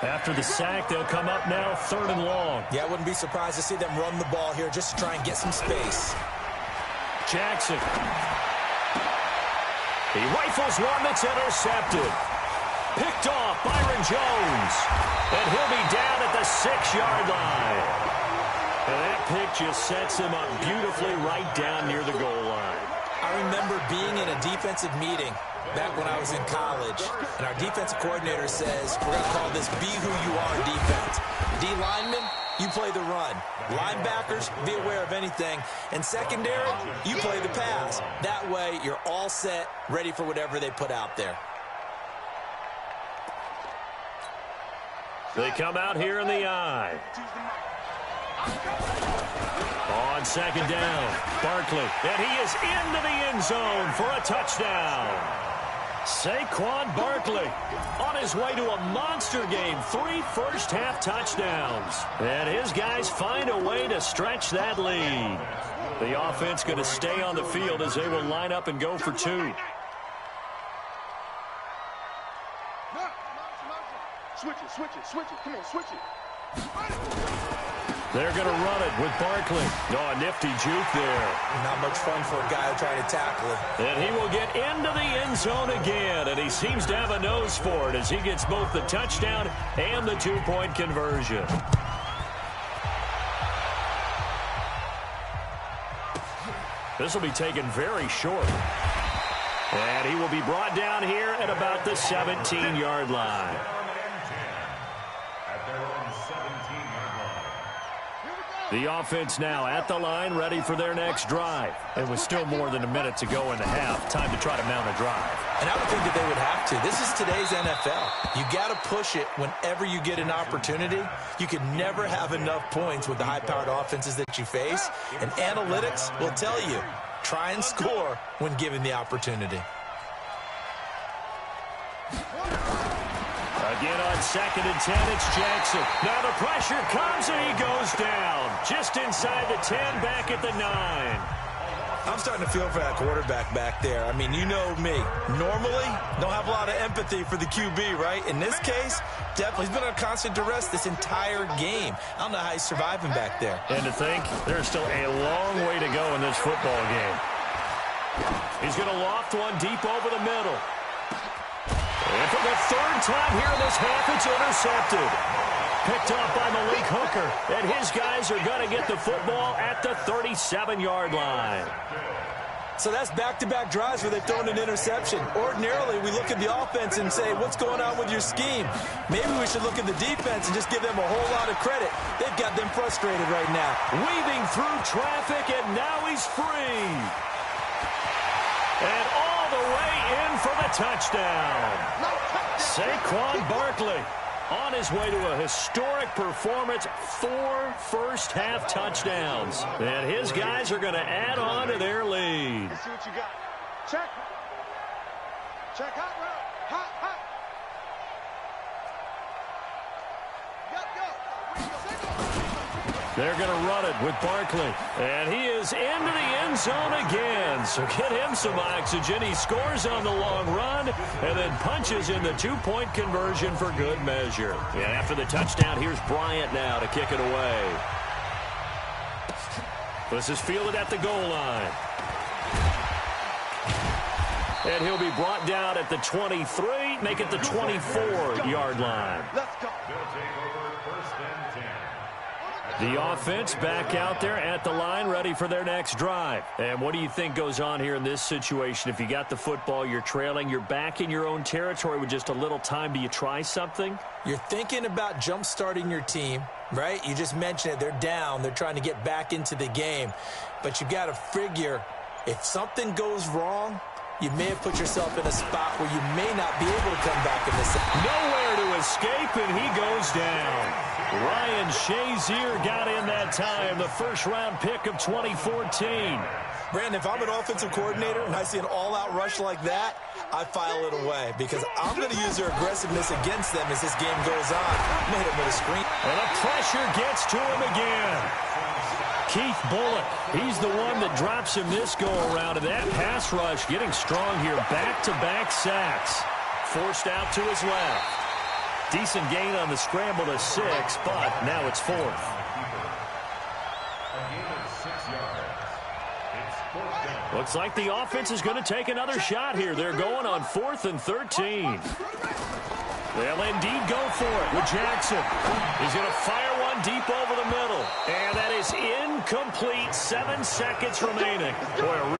After the sack, they'll come up now 3rd and long. Yeah, I wouldn't be surprised to see them run the ball here just to try and get some space. Jackson. He rifles one that's intercepted. Picked off Byron Jones. And he'll be down at the 6-yard line. And that pick just sets him up beautifully right down near the goal line. I remember being in a defensive meeting back when I was in college, and our defensive coordinator says, we're going to call this be who you are defense. D linemen, you play the run. Linebackers, be aware of anything. And secondary, you play the pass. That way, you're all set, ready for whatever they put out there. They come out here in the I. On 2nd down, Barkley, and he is into the end zone for a touchdown. Saquon Barkley on his way to a monster game, 3 first-half touchdowns. And his guys find a way to stretch that lead. The offense going to stay on the field as they will line up and go for 2. Switch it. Come on, switch it. They're going to run it with Barkley. Oh, a nifty juke there. Not much fun for a guy trying to tackle it. And he will get into the end zone again, and he seems to have a nose for it as he gets both the touchdown and the 2-point conversion. This will be taken very short. And he will be brought down here at about the 17-yard line. The offense now at the line, ready for their next drive. It was still more than a minute to go in the half. Time to try to mount a drive. And I would think that they would have to. This is today's NFL. You got to push it whenever you get an opportunity. You can never have enough points with the high-powered offenses that you face. And analytics will tell you, try and score when given the opportunity. Again on 2nd and 10, it's Jackson. Now the pressure comes and he goes down. Just inside the 10, back at the 9. I'm starting to feel for that quarterback back there. I mean, you know me. Normally, don't have a lot of empathy for the QB, right? In this case, definitely. He's been under constant duress this entire game. I don't know how he's surviving back there. And to think, there's still a long way to go in this football game. He's going to loft one deep over the middle. And for the third time here in this half, it's intercepted. Picked off by Malik Hooker. And his guys are going to get the football at the 37-yard line. So that's back-to-back drives where they've thrown an interception. Ordinarily, we look at the offense and say, what's going on with your scheme? Maybe we should look at the defense and just give them a whole lot of credit. They've got them frustrated right now. Weaving through traffic, and now he's free. And all the way in for the touchdown. Saquon Barkley on his way to a historic performance, 4 first-half touchdowns. And his guys are going to add on to their lead. Let's see what you got. Check. Check hot route. Hot, hot. They're going to run it with Barkley. And he is into the end zone again. So get him some oxygen. He scores on the long run and then punches in the 2-point conversion for good measure. And after the touchdown, here's Bryant now to kick it away. This is fielded at the goal line. And he'll be brought down at the 23, make it the 24-yard line. Let's go. They'll take over first and 10. The offense back out there at the line, ready for their next drive. And what do you think goes on here in this situation? If you got the football, you're trailing, you're back in your own territory with just a little time. Do you try something? You're thinking about jump-starting your team, right? You just mentioned it. They're down. They're trying to get back into the game. But you got to figure, if something goes wrong, you may have put yourself in a spot where you may not be able to come back in this. Nowhere to escape, and he goes down. Ryan Shazier got in that time, the first-round pick of 2014. Brandon, if I'm an offensive coordinator and I see an all-out rush like that, I file it away because I'm going to use their aggressiveness against them as this game goes on. Made him with a screen. And the pressure gets to him again. Keith Bullock, he's the one that drops him this go-around. And that pass rush getting strong here. Back-to-back sacks. Forced out to his left. Decent gain on the scramble to 6, but now it's 4th. A gain of 6 yards. It's 4th down. Looks like the offense is going to take another shot here. They're going on 4th and 13. They'll indeed go for it with Jackson. He's going to fire one deep over the middle. And that is incomplete. 7 seconds remaining. Boy,